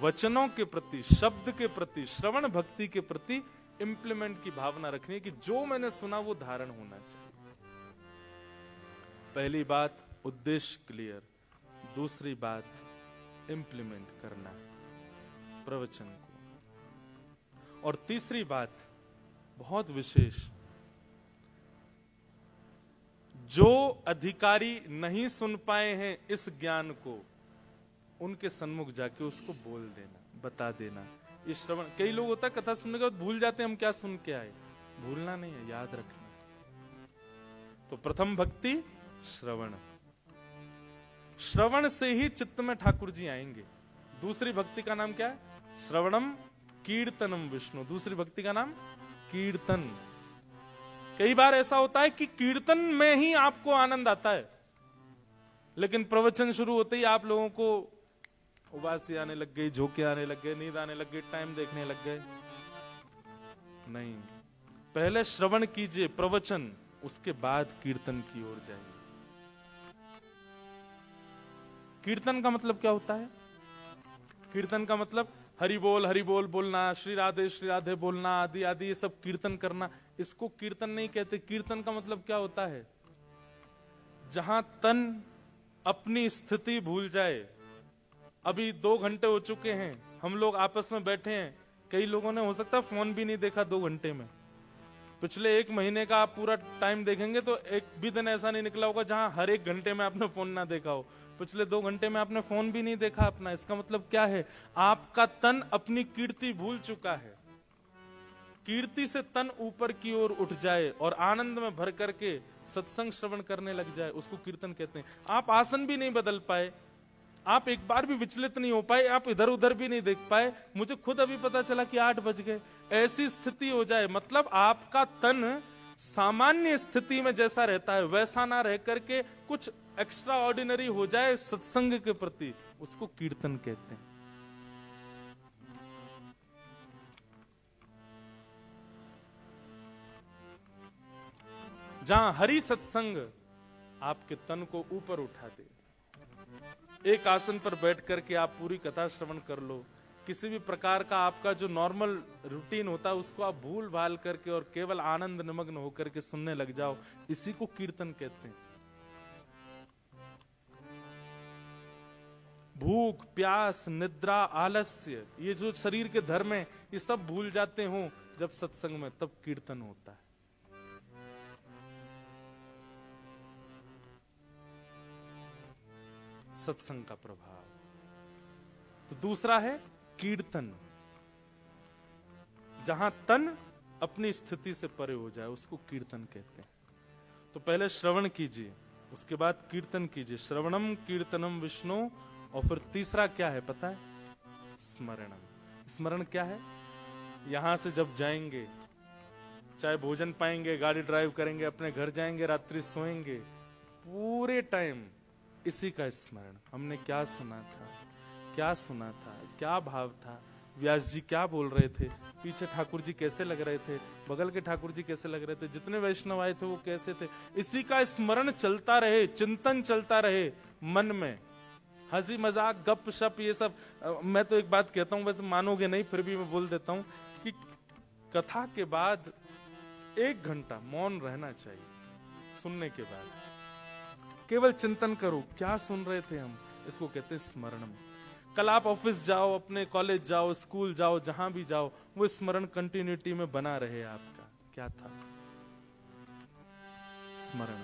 वचनों के प्रति, शब्द के प्रति, श्रवण भक्ति के प्रति इंप्लीमेंट की भावना रखनी है कि जो मैंने सुना वो धारण होना चाहिए। पहली बात उद्देश्य क्लियर, दूसरी बात इंप्लीमेंट करना प्रवचन को, और तीसरी बात बहुत विशेष, जो अधिकारी नहीं सुन पाए हैं इस ज्ञान को, उनके सन्मुख जाके उसको बोल देना, बता देना। ये श्रवण, कई लोग होता है कथा सुनने के बाद भूल जाते हैं हम क्या सुन के आए। भूलना नहीं है, याद रखना। तो प्रथम भक्ति श्रवण, श्रवण से ही चित्त में ठाकुर जी आएंगे। दूसरी भक्ति का नाम क्या है? श्रवणम कीर्तनम विष्णु। दूसरी भक्ति का नाम कीर्तन। कई बार ऐसा होता है कि कीर्तन में ही आपको आनंद आता है, लेकिन प्रवचन शुरू होते ही आप लोगों को उबासी आने लग गई, झोंके आने लग गए, नींद आने लग गई, टाइम देखने लग गए। नहीं, पहले श्रवण कीजिए प्रवचन, उसके बाद कीर्तन की ओर जाइए। कीर्तन का मतलब क्या होता है? कीर्तन का मतलब हरि बोल बोलना, श्री राधे बोलना, आदि आदि, ये सब कीर्तन करना। इसको कीर्तन नहीं कहते। कीर्तन का मतलब क्या होता है? जहां तन अपनी स्थिति भूल जाए। अभी 2 घंटे हो चुके हैं, हम लोग आपस में बैठे हैं, कई लोगों ने हो सकता है फोन भी नहीं देखा 2 घंटे में। पिछले 1 महीने का आप पूरा टाइम देखेंगे तो एक भी दिन ऐसा नहीं निकला होगा जहां हर 1 घंटे में आपने फोन ना देखा हो। पिछले 2 घंटे में आपने फोन भी नहीं देखा अपना। इसका मतलब क्या है? आपका तन अपनी कीर्ति भूल चुका है। कीर्ति से तन ऊपर की ओर उठ जाए और आनंद में भर करके सत्संग श्रवण करने लग जाए, उसको कीर्तन कहते हैं। आप आसन भी नहीं बदल पाए, आप एक बार भी विचलित नहीं हो पाए, आप इधर उधर भी नहीं देख पाए। मुझे खुद अभी पता चला कि 8 बज गए। ऐसी स्थिति हो जाए, मतलब आपका तन सामान्य स्थिति में जैसा रहता है वैसा ना रह करके कुछ एक्स्ट्रा ऑर्डिनरी हो जाए सत्संग के प्रति, उसको कीर्तन कहते हैं। जहां हरि सत्संग आपके तन को ऊपर उठा दे। एक आसन पर बैठ करके आप पूरी कथा श्रवण कर लो, किसी भी प्रकार का आपका जो नॉर्मल रूटीन होता है उसको आप भूल भाल करके और केवल आनंद निमग्न होकर के सुनने लग जाओ, इसी को कीर्तन कहते हैं। भूख, प्यास, निद्रा, आलस्य, ये जो शरीर के धर्म है, ये सब भूल जाते हो जब सत्संग में, तब कीर्तन होता है। सत्संग का प्रभाव। तो दूसरा है कीर्तन, जहां तन अपनी स्थिति से परे हो जाए, उसको कीर्तन कहते हैं। तो पहले श्रवण कीजिए, उसके बाद कीर्तन कीजिए। श्रवणम कीर्तनम विष्णु, और फिर तीसरा क्या है पता है? स्मरणम। स्मरण क्या है? यहां से जब जाएंगे, चाहे भोजन पाएंगे, गाड़ी ड्राइव करेंगे, अपने घर जाएंगे, रात्रि सोएंगे, पूरे टाइम इसी का स्मरण। हमने क्या सुना था, क्या सुना था, क्या भाव था, व्यास जी क्या बोल रहे थे, पीछे ठाकुर जी कैसे लग रहे थे, बगल के ठाकुर जी कैसे लग रहे थे, जितने वैष्णव आए थे वो कैसे थे, इसी का स्मरण चलता रहे, चिंतन चलता रहे मन में। हंसी मजाक गप शप ये सब। मैं तो एक बात कहता हूं, वैसे मानोगे नहीं, फिर भी मैं बोल देता हूं कि कथा के बाद 1 घंटा मौन रहना चाहिए। सुनने के बाद केवल चिंतन करो, क्या सुन रहे थे हम, इसको कहते हैं स्मरणम। कल आप ऑफिस जाओ, अपने कॉलेज जाओ, स्कूल जाओ, जहां भी जाओ, वो स्मरण कंटिन्यूटी में बना रहे आपका। क्या था? स्मरण।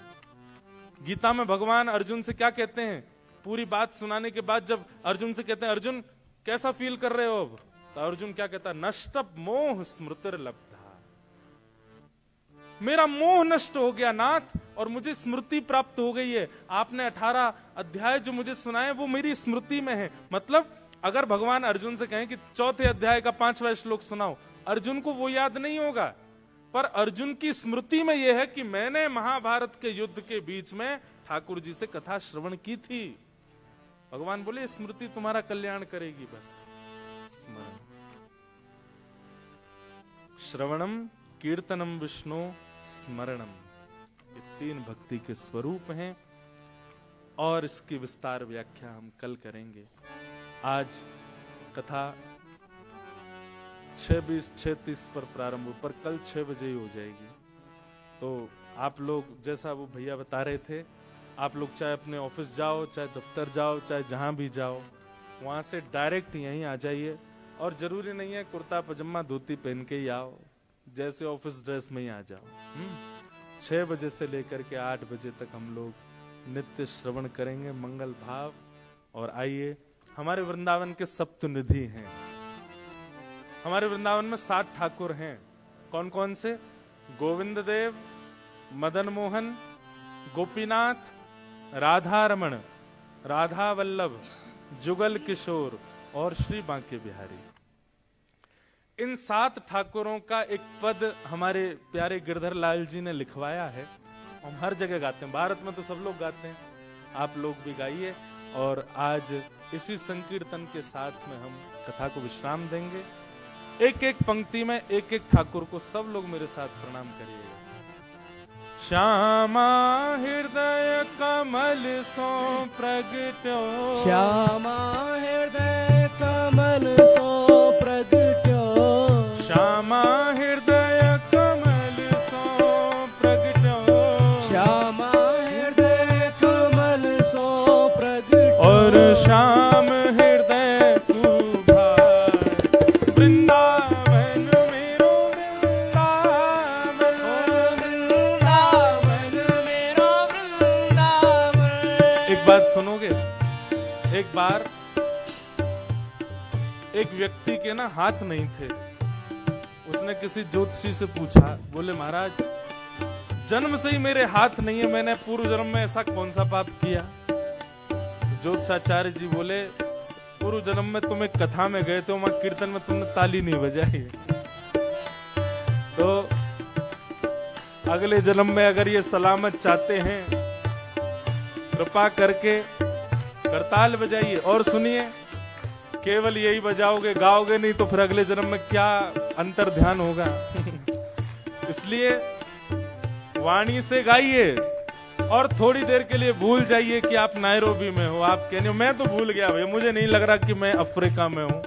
गीता में भगवान अर्जुन से क्या कहते हैं? पूरी बात सुनाने के बाद जब अर्जुन से कहते हैं, अर्जुन कैसा फील कर रहे हो अब? तो अर्जुन क्या कहता है? नष्टप मोह स्मृतिर्लब्धा। मेरा मोह नष्ट हो गया नाथ, और मुझे स्मृति प्राप्त हो गई है। आपने 18 अध्याय जो मुझे सुनाए वो मेरी स्मृति में है। मतलब अगर भगवान अर्जुन से कहें कि 4थे अध्याय का 5वां श्लोक सुनाओ, अर्जुन को वो याद नहीं होगा, पर अर्जुन की स्मृति में यह है कि मैंने महाभारत के युद्ध के बीच में ठाकुर जी से कथा श्रवण की थी। भगवान बोले स्मृति तुम्हारा कल्याण करेगी, बस स्मरण। श्रवणम, कीर्तनम, विष्णु, स्मरणम, ये 3 भक्ति के स्वरूप हैं, और इसकी विस्तार व्याख्या हम कल करेंगे। आज कथा 6:20, 6:30 पर प्रारंभ, पर कल 6 बजे ही हो जाएगी। तो आप लोग, जैसा वो भैया बता रहे थे, आप लोग चाहे अपने ऑफिस जाओ, चाहे दफ्तर जाओ, चाहे जहां भी जाओ, वहां से डायरेक्ट यहीं आ जाइए। और जरूरी नहीं है कुर्ता पजामा धोती पहन के ही आओ, जैसे ऑफिस ड्रेस में ही आ जाओ। 6 बजे से लेकर के 8 बजे तक हम लोग नित्य श्रवण करेंगे मंगल भाव। और आइए, हमारे वृंदावन के सप्तनिधि हैं। हमारे वृंदावन में 7 ठाकुर हैं। कौन कौन से? गोविंद देव, मदन मोहन, गोपीनाथ, राधा रमण, राधा वल्लभ, जुगल किशोर और श्री बांके बिहारी। इन 7 ठाकुरों का एक पद हमारे प्यारे गिरधर लाल जी ने लिखवाया है। हम हर जगह गाते हैं, भारत में तो सब लोग गाते हैं, आप लोग भी गाइए। और आज इसी संकीर्तन के साथ में हम कथा को विश्राम देंगे। एक एक पंक्ति में एक एक ठाकुर को सब लोग मेरे साथ प्रणाम करिएगा। श्यामा हृदय कमल सो प्रगट्यो, श्यामा हृदय कमल सो प्रगट्यो, श्यामा हृदय कमल सो प्रगट्यो, श्यामा हृदय कमल सो प्रगट्यो, और श्याम हृदय तू भाई, वृंदावन मेरो वृंदावन, वृंदावन मेरो वृंदावन। एक बात सुनोगे? एक बार एक व्यक्ति के ना हाथ नहीं थे। उसने किसी ज्योतिषी से पूछा, बोले महाराज जन्म से ही मेरे हाथ नहीं है, मैंने पूर्व जन्म में ऐसा कौन सा पाप किया? ज्योतिषाचार्य जी बोले, पूर्व जन्म में तुम एक कथा में गए थे, वहां कीर्तन में तुमने ताली नहीं बजाई, तो अगले जन्म में अगर ये सलामत चाहते हैं, कृपा करके करताल बजाइए। और सुनिए, केवल यही बजाओगे, गाओगे नहीं, तो फिर अगले जन्म में क्या अंतर ध्यान होगा। इसलिए वाणी से गाइए, और थोड़ी देर के लिए भूल जाइए कि आप नायरोबी में हो। आप कहने हो मैं तो भूल गया भाई, मुझे नहीं लग रहा कि मैं अफ्रीका में हूँ,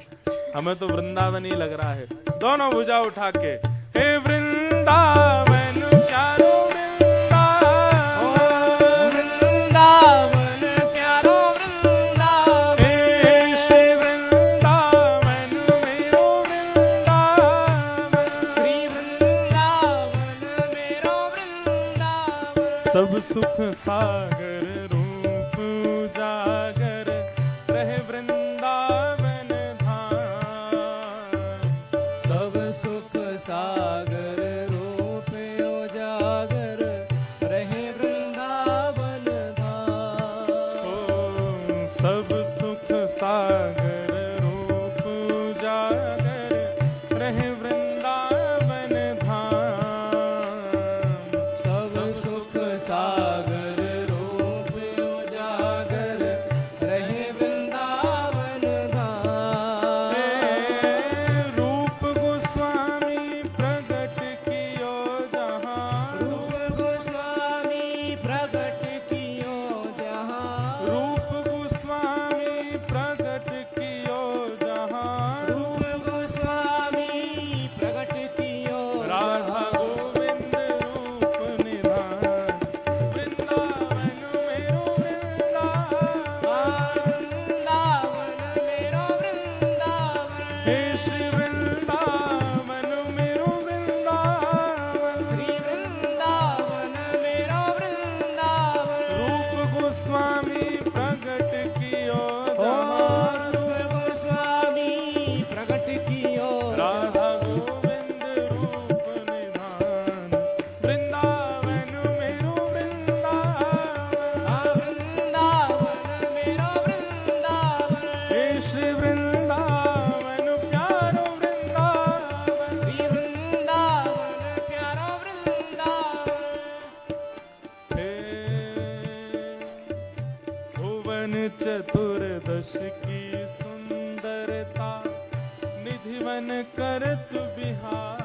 हमें तो वृंदावन ही लग रहा है। दोनों भुजा उठा के हे वृंदावन प्यारो वृंदावन प्यारो वृंदावन, हे श्री वृंदावन मेरो वृंदावन, श्री वृंदावन मेरो वृंदावन, सब सुख सागर रूप उजागर रहे वृंदावन धाम। सब सुख सागर रूप उजागर रहे वृंदावन धाम। ओ सब सुख सागर रूप उजागर रहे वृंदावन धाम। सब सुख सागर रूप उजागर रहे वृंदावन धाम। रूप गोस्वामी प्रगट कियो जहाँ, रूप गोस्वामी प्रगट कियो जहाँ, रूप गोस्वामी प्रगट कियो जहाँ, रूप गोस्वामी प्रगट कियो राधा गोविंद रूप निधान, वृंदावन मेरो वृंदावन, वृंदावन मेरो वृंदावन, हे श्री वृंदावन मेरो वृंदावन, श्री वृंदावन मेरो वृंदावन। रूप गोस्वामी प्रगट कियो जहाँ, रूप गोस्वामी प्रगट कियो राधा गोविंद रूप निधान, वृंदावन मेरो वृंदावन, वृंदावन मेरो वृंदावन, हे श्री वृंदावन प्यारो वृंदावन, श्री वृंदावन प्यारो वृंदावन। हे भुवन चतुर्दश की सुंदरता निधिवन करत बिहार।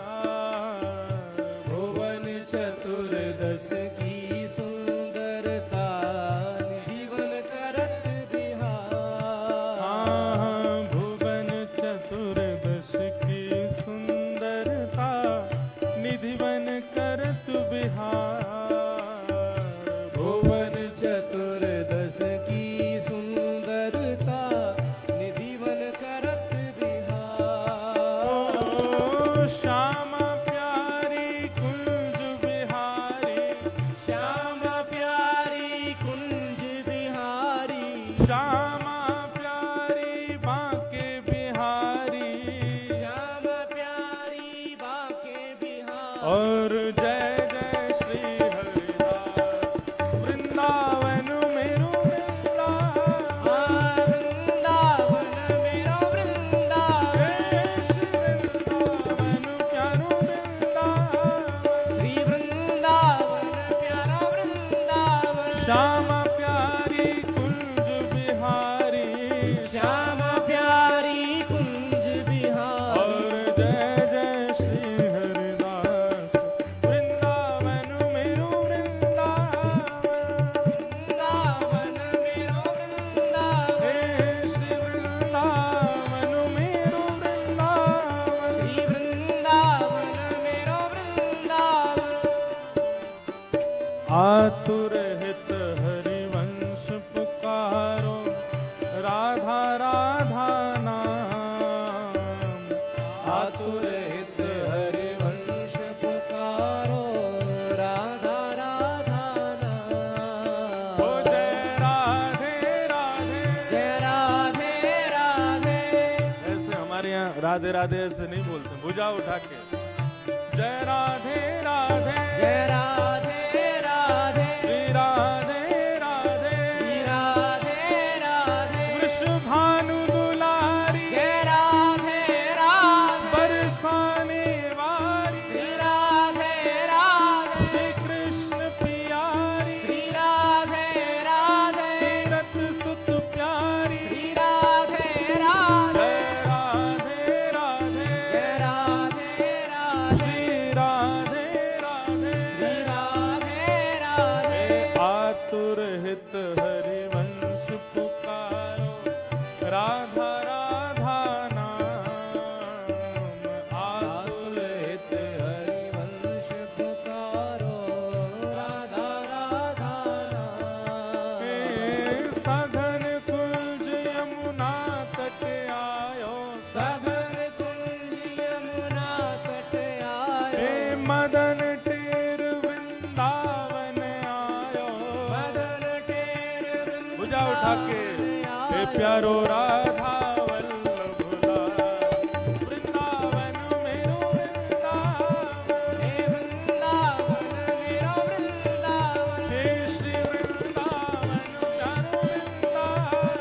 भुवन चतुर्दश की सुंदरता निधिवन करत बिहार। हाँ, भुवन चतुर्दश की सुंदरता निधिवन करत बिहार। भुवन चतुर्दश की सुंदरता निधिवन करत बिहार। ओ श्यामा प्यारी कुंज बिहारी, श्यामा प्यारी कुंज बिहारी, श्यामा प्यारी बांके बिहारी, श्यामा प्यारी बांके बिहारी। और जय जय श्री हरिदास वृंदावन मेरो वृंदावन, वृंदावन मेरो वृंदावन, हे श्री वृंदावन प्यारो वृंदावन, श्री वृंदावन प्यारा वृंदावन। श्यामा प्यारी कुंज बिहारी, श्यामा प्यारी कुंज बिहारी। और जय जय श्री हरिदास वृंदावन मेरो वृंदावन, वृंदावन मेरो वृंदावन, हे श्री वृंदावन मेरो वृंदावन, श्री वृंदावन मेरो वृंदावन। आतुर हित हरिवंश पुकारो राधा राधा नाम। आतुर हित हरिवंश पुकारो राधा राधा नाम। ओ जय राधे राधे, जय राधे राधे, ऐसे हमारे यहाँ राधे राधे ऐसे नहीं बोलते, भुजा उठा के जय राधे राधे, जय राधे राधे, श्री राधे राधे, श्री राधे राधे, वृषभानु दुलारी जय राधे राधे, बरसाने वारी, श्री राधे राधे, श्री कृष्ण प्यारी, श्री राधे राधे, तीरथ सुत प्यारी, श्री राधे राधे, जय राधे राधे, जय राधे राधे, श्री राधे राधे, श्री राधे आतुर हित हरिवंश पुकारो, राधा राधा नाम, आतुर हित हरिवंश पुकारो, राधा राधा नाम। हे सघन कुंज यमुना तट आयो, सघन कुंज यमुना तट आयो, हे मदन टेर वृंदावन आयो, मदन टेर भुजा उठा के, हे प्यारो राधा वल्लभ वृंदावन मेरो वृंदावन, हे वृंदावन मेरो वृंदावन, हे श्री वृंदावन प्यारो वृंदावन,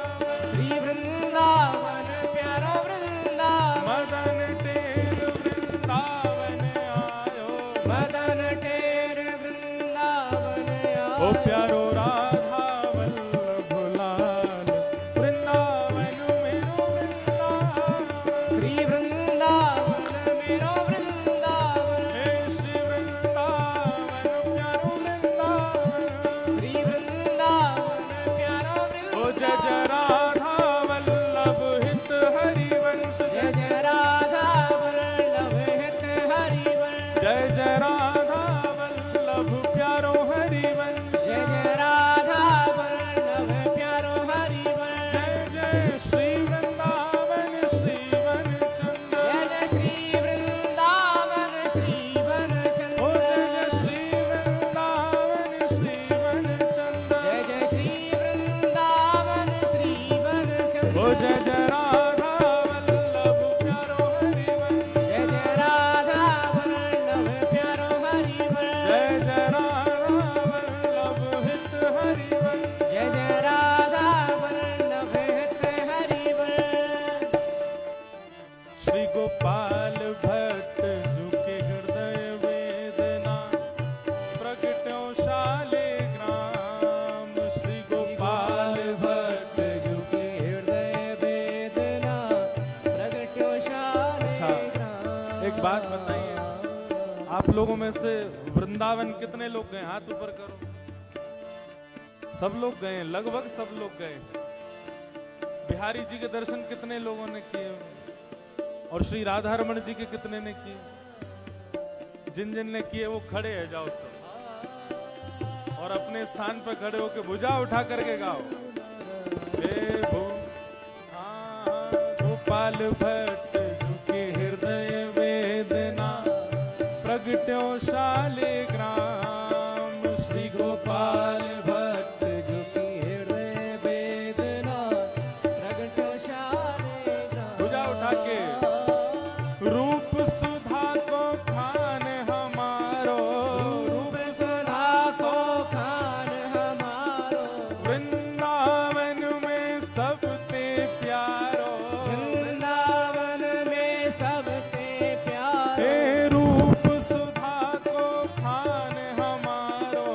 श्री वृंदावन प्यारो वृंदावन, मदन टेर वृंदावन आयो, मदन टेर वृंदावन ओ आयो, प्यारो राधा वल्लभ लाल, वृंदावन मेरो वृंदावन, श्री वृंदावन मेरो वृंदावन, हे श्री वृंदावन प्यारो वृंदावन, श्री वृंदावन प्यारो ओ जय जय राधा वल्लभ हित हरिवंश, जय जय राधा वल्लभ हित हरिवंश, जय जय राधा वल्लभ प्यारो हरिवंश, जय जय राधा वल्लभ प्यारो हरिवंश, जय जय श्री वृंदावन श्रीवन चंद्र, जय जय श्री वृंदावन श्रीवन ओ जय चंद्र, जय श्री वृंदावन श्रीवन चंद्र, जय जय श्री वृंदावन श्रीवन चंद्र, ओ जय जय राधा वल्लभ प्यारो हरिवंश, जय जय राधा वल्लभ प्यारो हरिवंश, जय जय राधा वल्लभ हित हरिवंश, जय जय राधा वल्लभ हित हरिवंश। श्री गोपाल भट्ट झुके हृदय वेदना, प्रगट्यो शालिग्राम, श्री गोपाल भट्ट झुके हृदय वेदना, प्रगट्यो शालिग्राम। एक बात बताइए, आप लोगों में से वृंदावन कितने लोग गए? हाथ ऊपर करो। सब लोग गए हैं, लगभग सब लोग गए हैं। बिहारी जी के दर्शन कितने लोगों ने किए? और श्री राधा रमण जी के कितने ने किए? जिन जिन ने किए वो खड़े हैं, जाओ सब और अपने स्थान पर खड़े होकर भुजा उठा करके गाओ। हे गोपाल भट्ट झुके हृदय वेदना, प्रगट्यो शालिग्राम, श्री गोपाल भट्ट झुके हृदय वेदना, प्रगट्यो शालिग्राम। भुजा उठा के, रूप सुधा को खान हमारो, रूप सुधा को खान हमारो, वृंदावन में सबते प्यारो, वृंदावन में सबसे प्यारो, हे रूप सुधा को खान हमारो,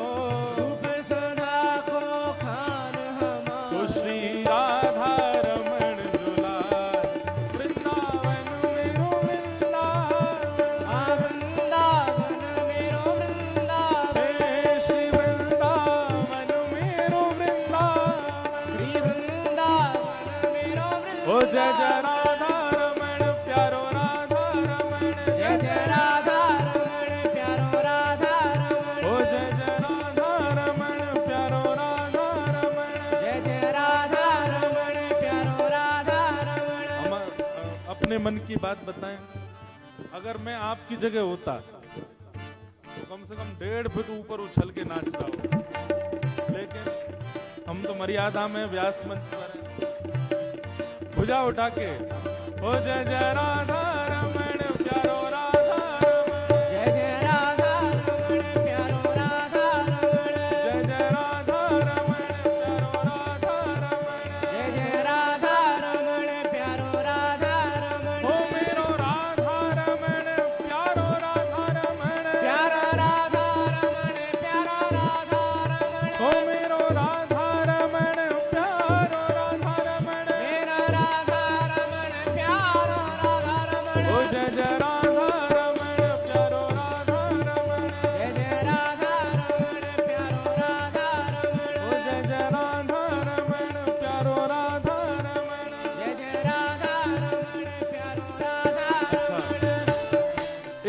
रूप सुधा को खान हमारो, तो श्री राधा रमण दुलार, वृंदावन मेरो वृंदावन, आ वृंदावन मेरो वृंदावन, हे श्री वृंदावन मेरो वृंदावन, श्री वृंदावन मेरो ओ जय जय वृंदावन, राधा रमण प्यारो राधा रमण, जय जय राधा रमण प्यारो राधा रमण, ओ जय जय राधा रमण प्यारो राधा रमण। जय जय राधा रमण प्यारो राधा रमण। हम अपने मन की बात बताएं, अगर मैं आपकी जगह होता तो कम से कम 1.5 फुट ऊपर उछल के नाचता हूँ, लेकिन हम तो मर्यादा में व्यास मंच पर हैं। भुजा उठा के, ओ जय जय राधा रमण प्यारो राधा रमण, जय जय राधा रमण प्यारो राधा रमण, जय जय राधा रमण प्यारो राधा रमण, जय जय राधा रमण प्यारो राधा रमण, ओ मेरो राधा रमण प्यारो राधा रमण, प्यारो राधा रमण प्यारो राधा रमण, ओ मेरो राधा रमण प्यारो राधा रमण, मेरा राधा रमण प्यारो राधा रमण,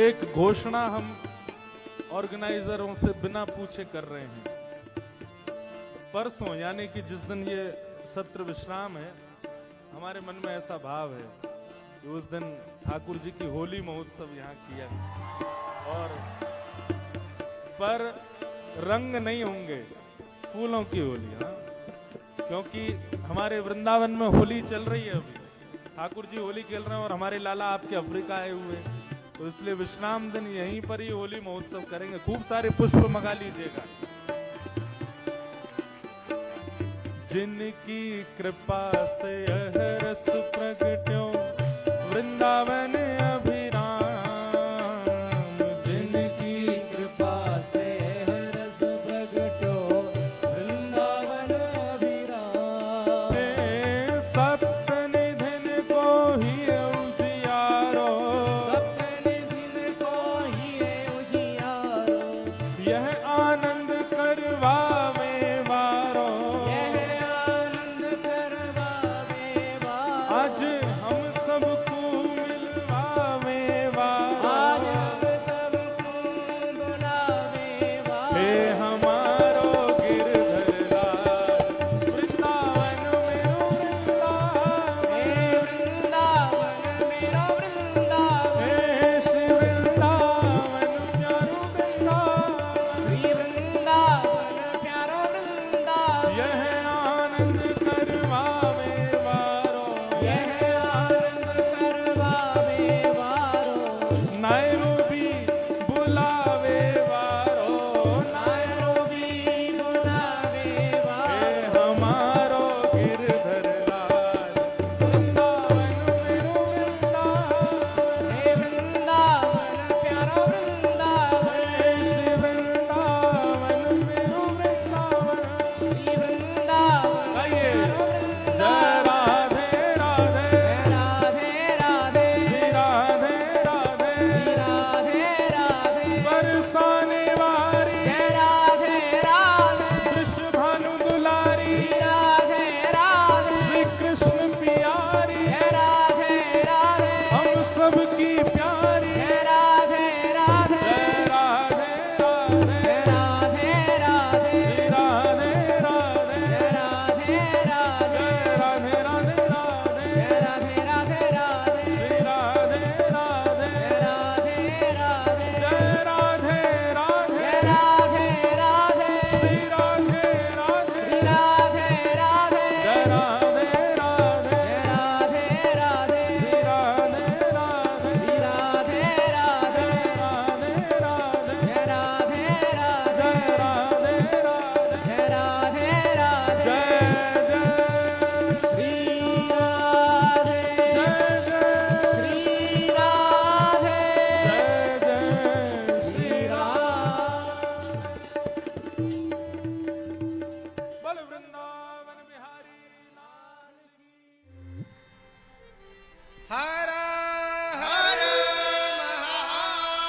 एक घोषणा हम ऑर्गेनाइजरों से बिना पूछे कर रहे हैं। परसों यानी कि जिस दिन ये सत्र विश्राम है, हमारे मन में ऐसा भाव है कि उस दिन ठाकुर जी की होली महोत्सव यहाँ किया, और पर रंग नहीं होंगे, फूलों की होली। हाँ, क्योंकि हमारे वृंदावन में होली चल रही है अभी, ठाकुर जी होली खेल रहे हैं और हमारे लाला आपके अफ्रीका आए हुए, तो इसलिए विश्राम दिन यहीं पर ही होली महोत्सव करेंगे। खूब सारे पुष्प मंगा लीजिएगा। जिनकी कृपा से यह रस प्रगट्यो वृंदावन अभिराम, जिनकी कृपा से रस प्रगट्यो वृंदावन अभिराम। सप्तनिधिन को ही उजियारो, सप्तनिधिन को ही उजियारो, यह आनंद करवावे वारो। यह आनंद करवावे वारो। आज हम सबको मिलवावे वारो। आज हम सबको बुलावे वारो। हे हमारो गिरधर लाल, वृंदावन मेरो वृंदावन। हे वृंदावन मेरो वृंदावन। हे श्री वृंदावन प्यारो वृंदावन। श्री वृंदावन प्यारो वृंदावन। यह आनंद करवावे वारो। यह आनंद करवावे वारो। नैरोबी बुलावे वारो। नैरोबी बुलावे हे वारो। हमारो गिरधर लाल, वृंदावन मेरो वृंदावन। हे वृंदावन प्यारो वृंदावन। हे श्री वृंदावन मेरो वृंदावन। श्री वृंदावन आइए। प्यारो जय वृंदावन। राधे राधे, राधे राधे श्री राधे राधे। राधे राधे बरसाने वारी जय राधे राधे वृषभानु दुलारी, राधे राधे श्री कृष्ण प्यारी, जय राधे राधे हम सबकी प्यारी। जय राधे राधे जय राधे राधे, जय राधे राधे श्री राधे राधे, जय राधे राधे जय राधे राधे राधे, जय राधे राधे राधे श्री राधे राधे, जय राधे राधे जय राधे राधे, जय राधे राधे श्री राधे राधे, श्री राधे राधे जय राधे राधे, जय राधे राधे श्री राधे राधे, श्री राधे राधे राधे राधे, जय राधे राधे जय राधे राधे, जय राधे राधे जय जय श्री राधे जय जय श्री राधे जय जय श्री राधे बोल वृंदावन बिहारी लाल की। हर हर महादेव।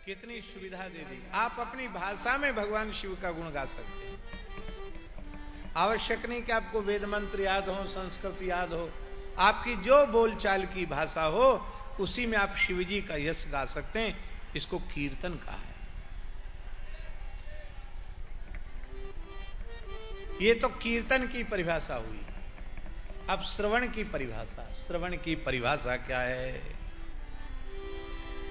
कितनी सुविधा दे दी, आप अपनी भाषा में भगवान शिव का गुण गा सकते हैं। आवश्यक नहीं कि आपको वेद मंत्र याद हो, संस्कृत याद हो, आपकी जो बोलचाल की भाषा हो उसी में आप शिव जी का यश गा सकते हैं। इसको कीर्तन कहा है। ये तो कीर्तन की परिभाषा हुई। अब श्रवण की परिभाषा, श्रवण की परिभाषा क्या है?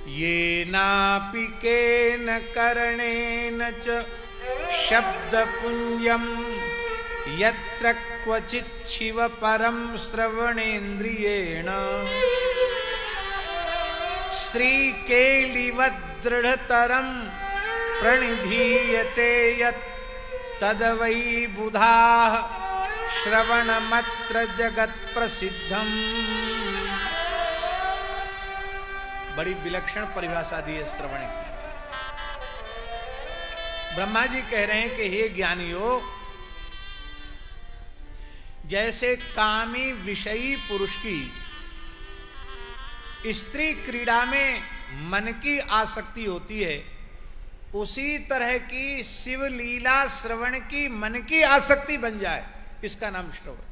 ये नापि केन करणेन च शब्द पुण्यम यत्र क्वचित् शिव परम श्रवणेन्द्रियेण स्त्री केलिवत् दृढ़तरम प्रणिधीयते यत् तद वै बुधाः श्रवणमत्र जगत प्रसिद्धम। बड़ी विलक्षण परिभाषा दी है श्रवण की। ब्रह्मा जी कह रहे हैं कि हे ज्ञानियों, जैसे कामी विषयी पुरुष की स्त्री क्रीड़ा में मन की आसक्ति होती है, उसी तरह की शिव लीला श्रवण की मन की आसक्ति बन जाए, इसका नाम श्रवण,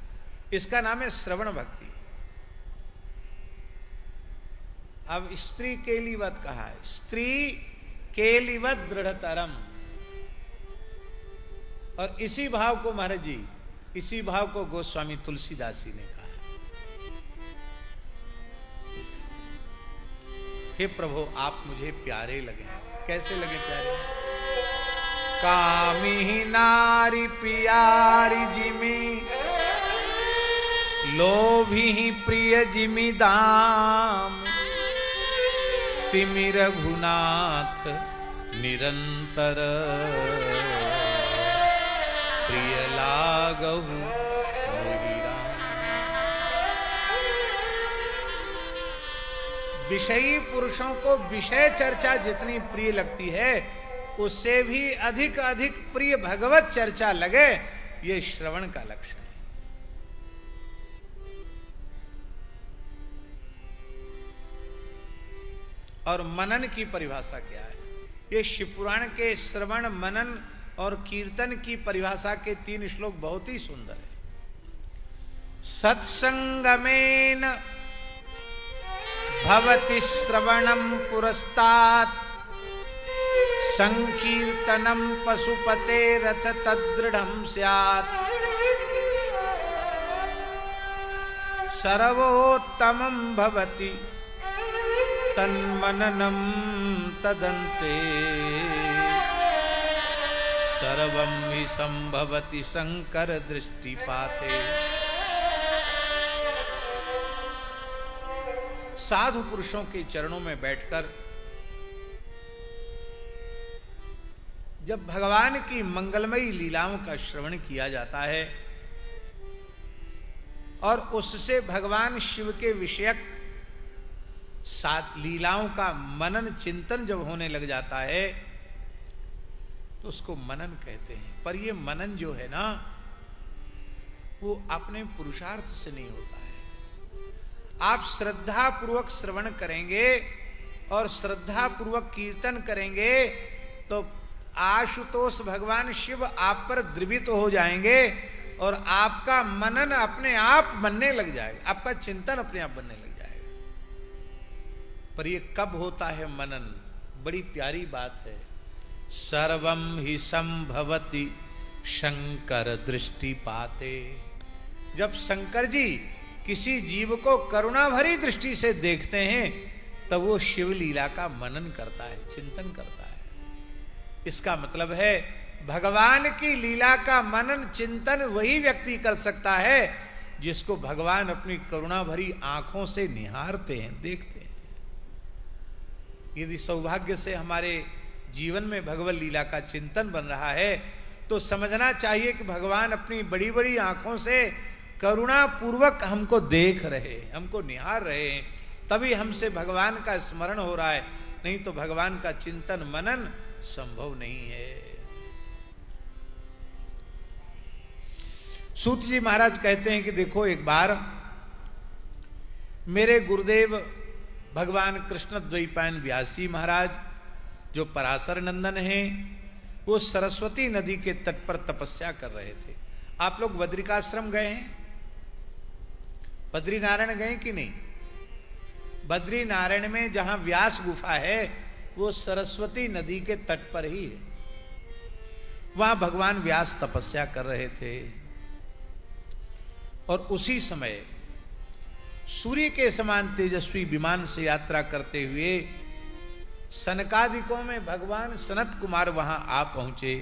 इसका नाम है श्रवण भक्ति। अब स्त्री केलिवत कहा है, स्त्री केलिवत दृढ़तरम। और इसी भाव को महाराज जी, इसी भाव को गोस्वामी तुलसीदास जी ने कहा, हे प्रभु आप मुझे प्यारे लगे। कैसे लगे प्यारे? कामी नारी प्यारी जिमी, लोभी प्रिय जिमी दाम, तिमि रघुनाथ निरंतर, प्रिय लागहु मोहि राम। विषयी पुरुषों को विषय चर्चा जितनी प्रिय लगती है, उससे भी अधिक अधिक प्रिय भगवत चर्चा लगे, ये श्रवण का लक्षण है। और मनन की परिभाषा क्या है? ये शिवपुराण के श्रवण, मनन और कीर्तन की परिभाषा के 3 श्लोक बहुत ही सुंदर है। सत्संगमेन भवति श्रवणं पुरस्तात्, संकीर्तनं पशुपते रथ तदृढ़ं स्यात्, सर्वोत्तमं भवति तन्मननं तदन्ते, सर्वं हि संभवति शंकर दृष्टिपाते। साधु पुरुषों के चरणों में बैठकर जब भगवान की मंगलमयी लीलाओं का श्रवण किया जाता है और उससे भगवान शिव के विषयक सात लीलाओं का मनन चिंतन जब होने लग जाता है, तो उसको मनन कहते हैं। पर ये मनन जो है ना, वो अपने पुरुषार्थ से नहीं होता है। आप श्रद्धा पूर्वक श्रवण करेंगे और श्रद्धा पूर्वक कीर्तन करेंगे तो आशुतोष भगवान शिव आप पर द्रवित हो जाएंगे और आपका मनन अपने आप बनने लग जाएगा, आपका चिंतन अपने आप बनने लग जाएगा। पर ये कब होता है मनन? बड़ी प्यारी बात है। सर्वम ही संभवति शंकर दृष्टिपाते। जब शंकर जी किसी जीव को करुणा भरी दृष्टि से देखते हैं, तब वो शिव लीला का मनन करता है, चिंतन करता है। इसका मतलब है भगवान की लीला का मनन चिंतन वही व्यक्ति कर सकता है जिसको भगवान अपनी करुणा भरी आंखों से निहारते हैं, देखते हैं। यदि सौभाग्य से हमारे जीवन में भगवत लीला का चिंतन बन रहा है, तो समझना चाहिए कि भगवान अपनी बड़ी बड़ी आंखों से करुणा पूर्वक हमको देख रहे, हमको निहार रहे हैं, तभी हमसे भगवान का स्मरण हो रहा है। नहीं तो भगवान का चिंतन मनन संभव नहीं है। सूत जी महाराज कहते हैं कि देखो, एक बार मेरे गुरुदेव भगवान कृष्ण द्वैपायन व्यास जी महाराज, जो पराशर नंदन हैं, वो सरस्वती नदी के तट पर तपस्या कर रहे थे। आप लोग बद्रिकाश्रम गए हैं? बद्रीनारायण गए कि नहीं? बद्रीनारायण में जहां व्यास गुफा है, वो सरस्वती नदी के तट पर ही है। वहां भगवान व्यास तपस्या कर रहे थे और उसी समय सूर्य के समान तेजस्वी विमान से यात्रा करते हुए सनकादिकों में भगवान सनत कुमार वहां आ पहुंचे।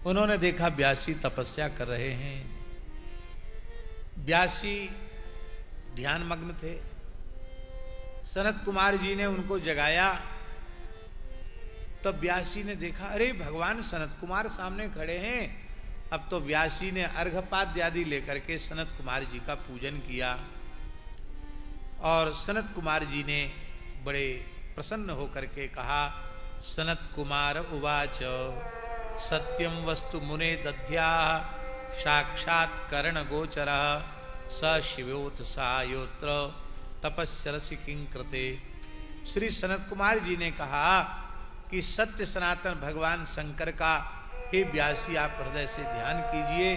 उन्होंने देखा व्यास जी तपस्या कर रहे हैं। व्यास जी ध्यान मग्न थे। सनत कुमार जी ने उनको जगाया। तब व्यास जी ने देखा, अरे भगवान सनत कुमार सामने खड़े हैं। अब तो व्यास जी ने अर्घपाद्य आदि लेकर के सनत कुमार जी का पूजन किया और सनत कुमार जी ने बड़े प्रसन्न होकर के कहा, सनत कुमार उवाच सत्यम वस्तु मुने दध्या साक्षात् कर्ण गोचर स शिवोत सायोत्र तपस्यरसि किंकृते। श्री सनत कुमार जी ने कहा कि सत्य सनातन भगवान शंकर का हे व्यासी आप हृदय से ध्यान कीजिए।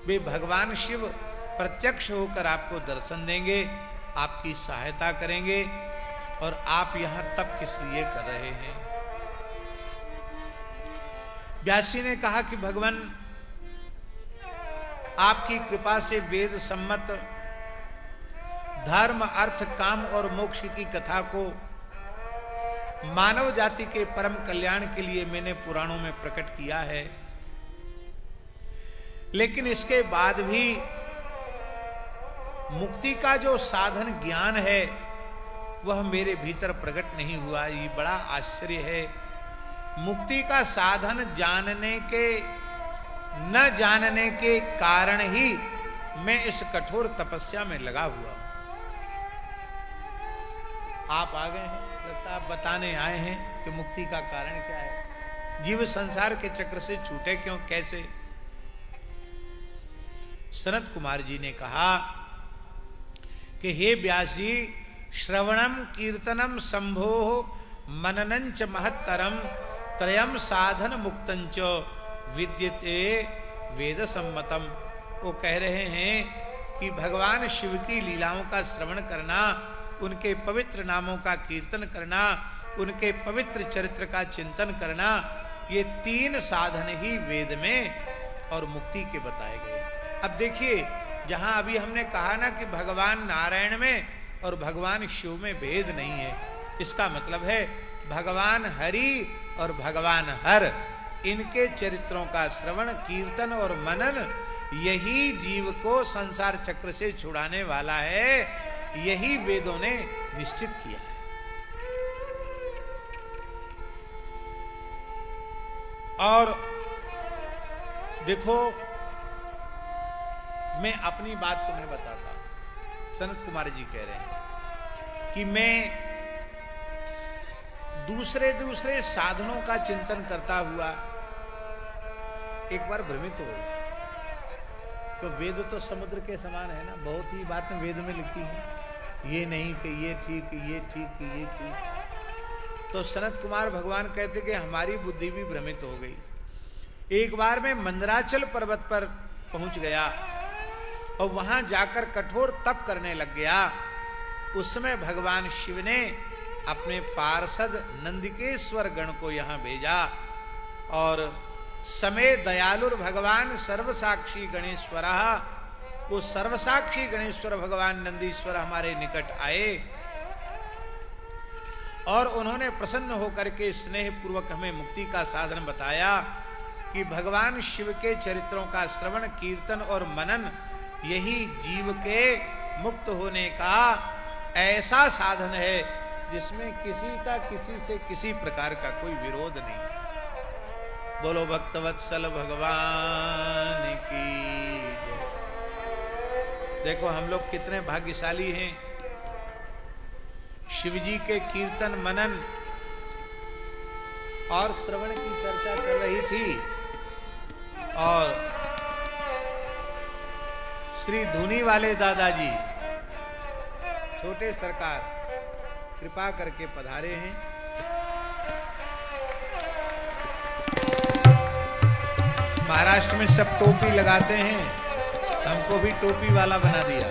वे भगवान शिव प्रत्यक्ष होकर आपको दर्शन देंगे आपकी सहायता करेंगे। और आप यहां तप किस लिए कर रहे हैं? व्यास जी ने कहा कि भगवान, आपकी कृपा से वेद सम्मत धर्म, अर्थ, काम और मोक्ष की कथा को मानव जाति के परम कल्याण के लिए मैंने पुराणों में प्रकट किया है, लेकिन इसके बाद भी मुक्ति का जो साधन ज्ञान है वह मेरे भीतर प्रकट नहीं हुआ। ये बड़ा आश्चर्य है। मुक्ति का साधन जानने के न जानने के कारण ही मैं इस कठोर तपस्या में लगा हुआ हूं। आप आ गए हैं, लगता आप बताने आए हैं कि मुक्ति का कारण क्या है, जीव संसार के चक्र से छूटे क्यों, कैसे? सनत कुमार जी ने कहा कि हे व्यास जी, श्रवणम कीर्तनम संभो मननंच महत्तरम त्रयम साधन मुक्तंच विद्यते वेद सम्मतम। वो कह रहे हैं कि भगवान शिव की लीलाओं का श्रवण करना, उनके पवित्र नामों का कीर्तन करना, उनके पवित्र चरित्र का चिंतन करना, ये 3 साधन ही वेद में और मुक्ति के बताए गए। अब देखिए, जहां अभी हमने कहा ना कि भगवान नारायण में और भगवान शिव में भेद नहीं है, इसका मतलब है भगवान हरि और भगवान हर, इनके चरित्रों का श्रवण, कीर्तन और मनन यही जीव को संसार चक्र से छुड़ाने वाला है, यही वेदों ने निश्चित किया है। और देखो, मैं अपनी बात तुम्हें बताता हूं। सनत कुमार जी कह रहे हैं कि मैं दूसरे साधनों का चिंतन करता हुआ एक बार भ्रमित हो गया। तो वेद तो समुद्र के समान है ना, बहुत ही बातें वेद में लिखी हैं, ये नहीं कि ये ठीक, ये ठीक, ये ठीक। तो सनत कुमार भगवान कहते कि हमारी बुद्धि भी भ्रमित हो गई। एक बार मैं मंदराचल पर्वत पर पहुंच गया और वहां जाकर कठोर तप करने लग गया। उस समय भगवान शिव ने अपने पार्षद नंदिकेश्वर गण को यहां भेजा और समय दयालुर भगवान सर्वसाक्षी गणेश्वर, वो सर्वसाक्षी गणेश्वर भगवान नंदीश्वर हमारे निकट आए और उन्होंने प्रसन्न होकर के स्नेह पूर्वक हमें मुक्ति का साधन बताया कि भगवान शिव के चरित्रों का श्रवण, कीर्तन और मनन यही जीव के मुक्त होने का ऐसा साधन है जिसमें किसी का किसी से किसी प्रकार का कोई विरोध नहीं। बोलो भक्तवत्सल भगवान की जय। देखो हम लोग कितने भाग्यशाली हैं। शिवजी के कीर्तन, मनन और श्रवण की चर्चा कर रही थी और श्री धुनी वाले दादाजी छोटे सरकार कृपा करके पधारे हैं। महाराष्ट्र में सब टोपी लगाते हैं, हमको भी टोपी वाला बना दिया।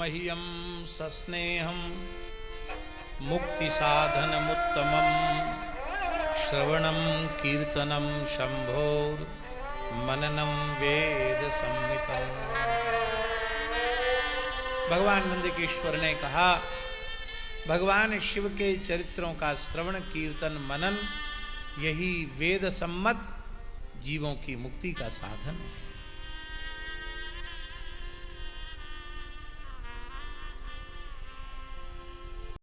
मह्यम सस्नेहम मुक्ति साधनमुत्तमं श्रवणं कीर्तनं शंभोर मननम वेद संहितम्। भगवान नंदकिशोर ने कहा, भगवान शिव के चरित्रों का श्रवण कीर्तन मनन यही वेद सम्मत जीवों की मुक्ति का साधन है।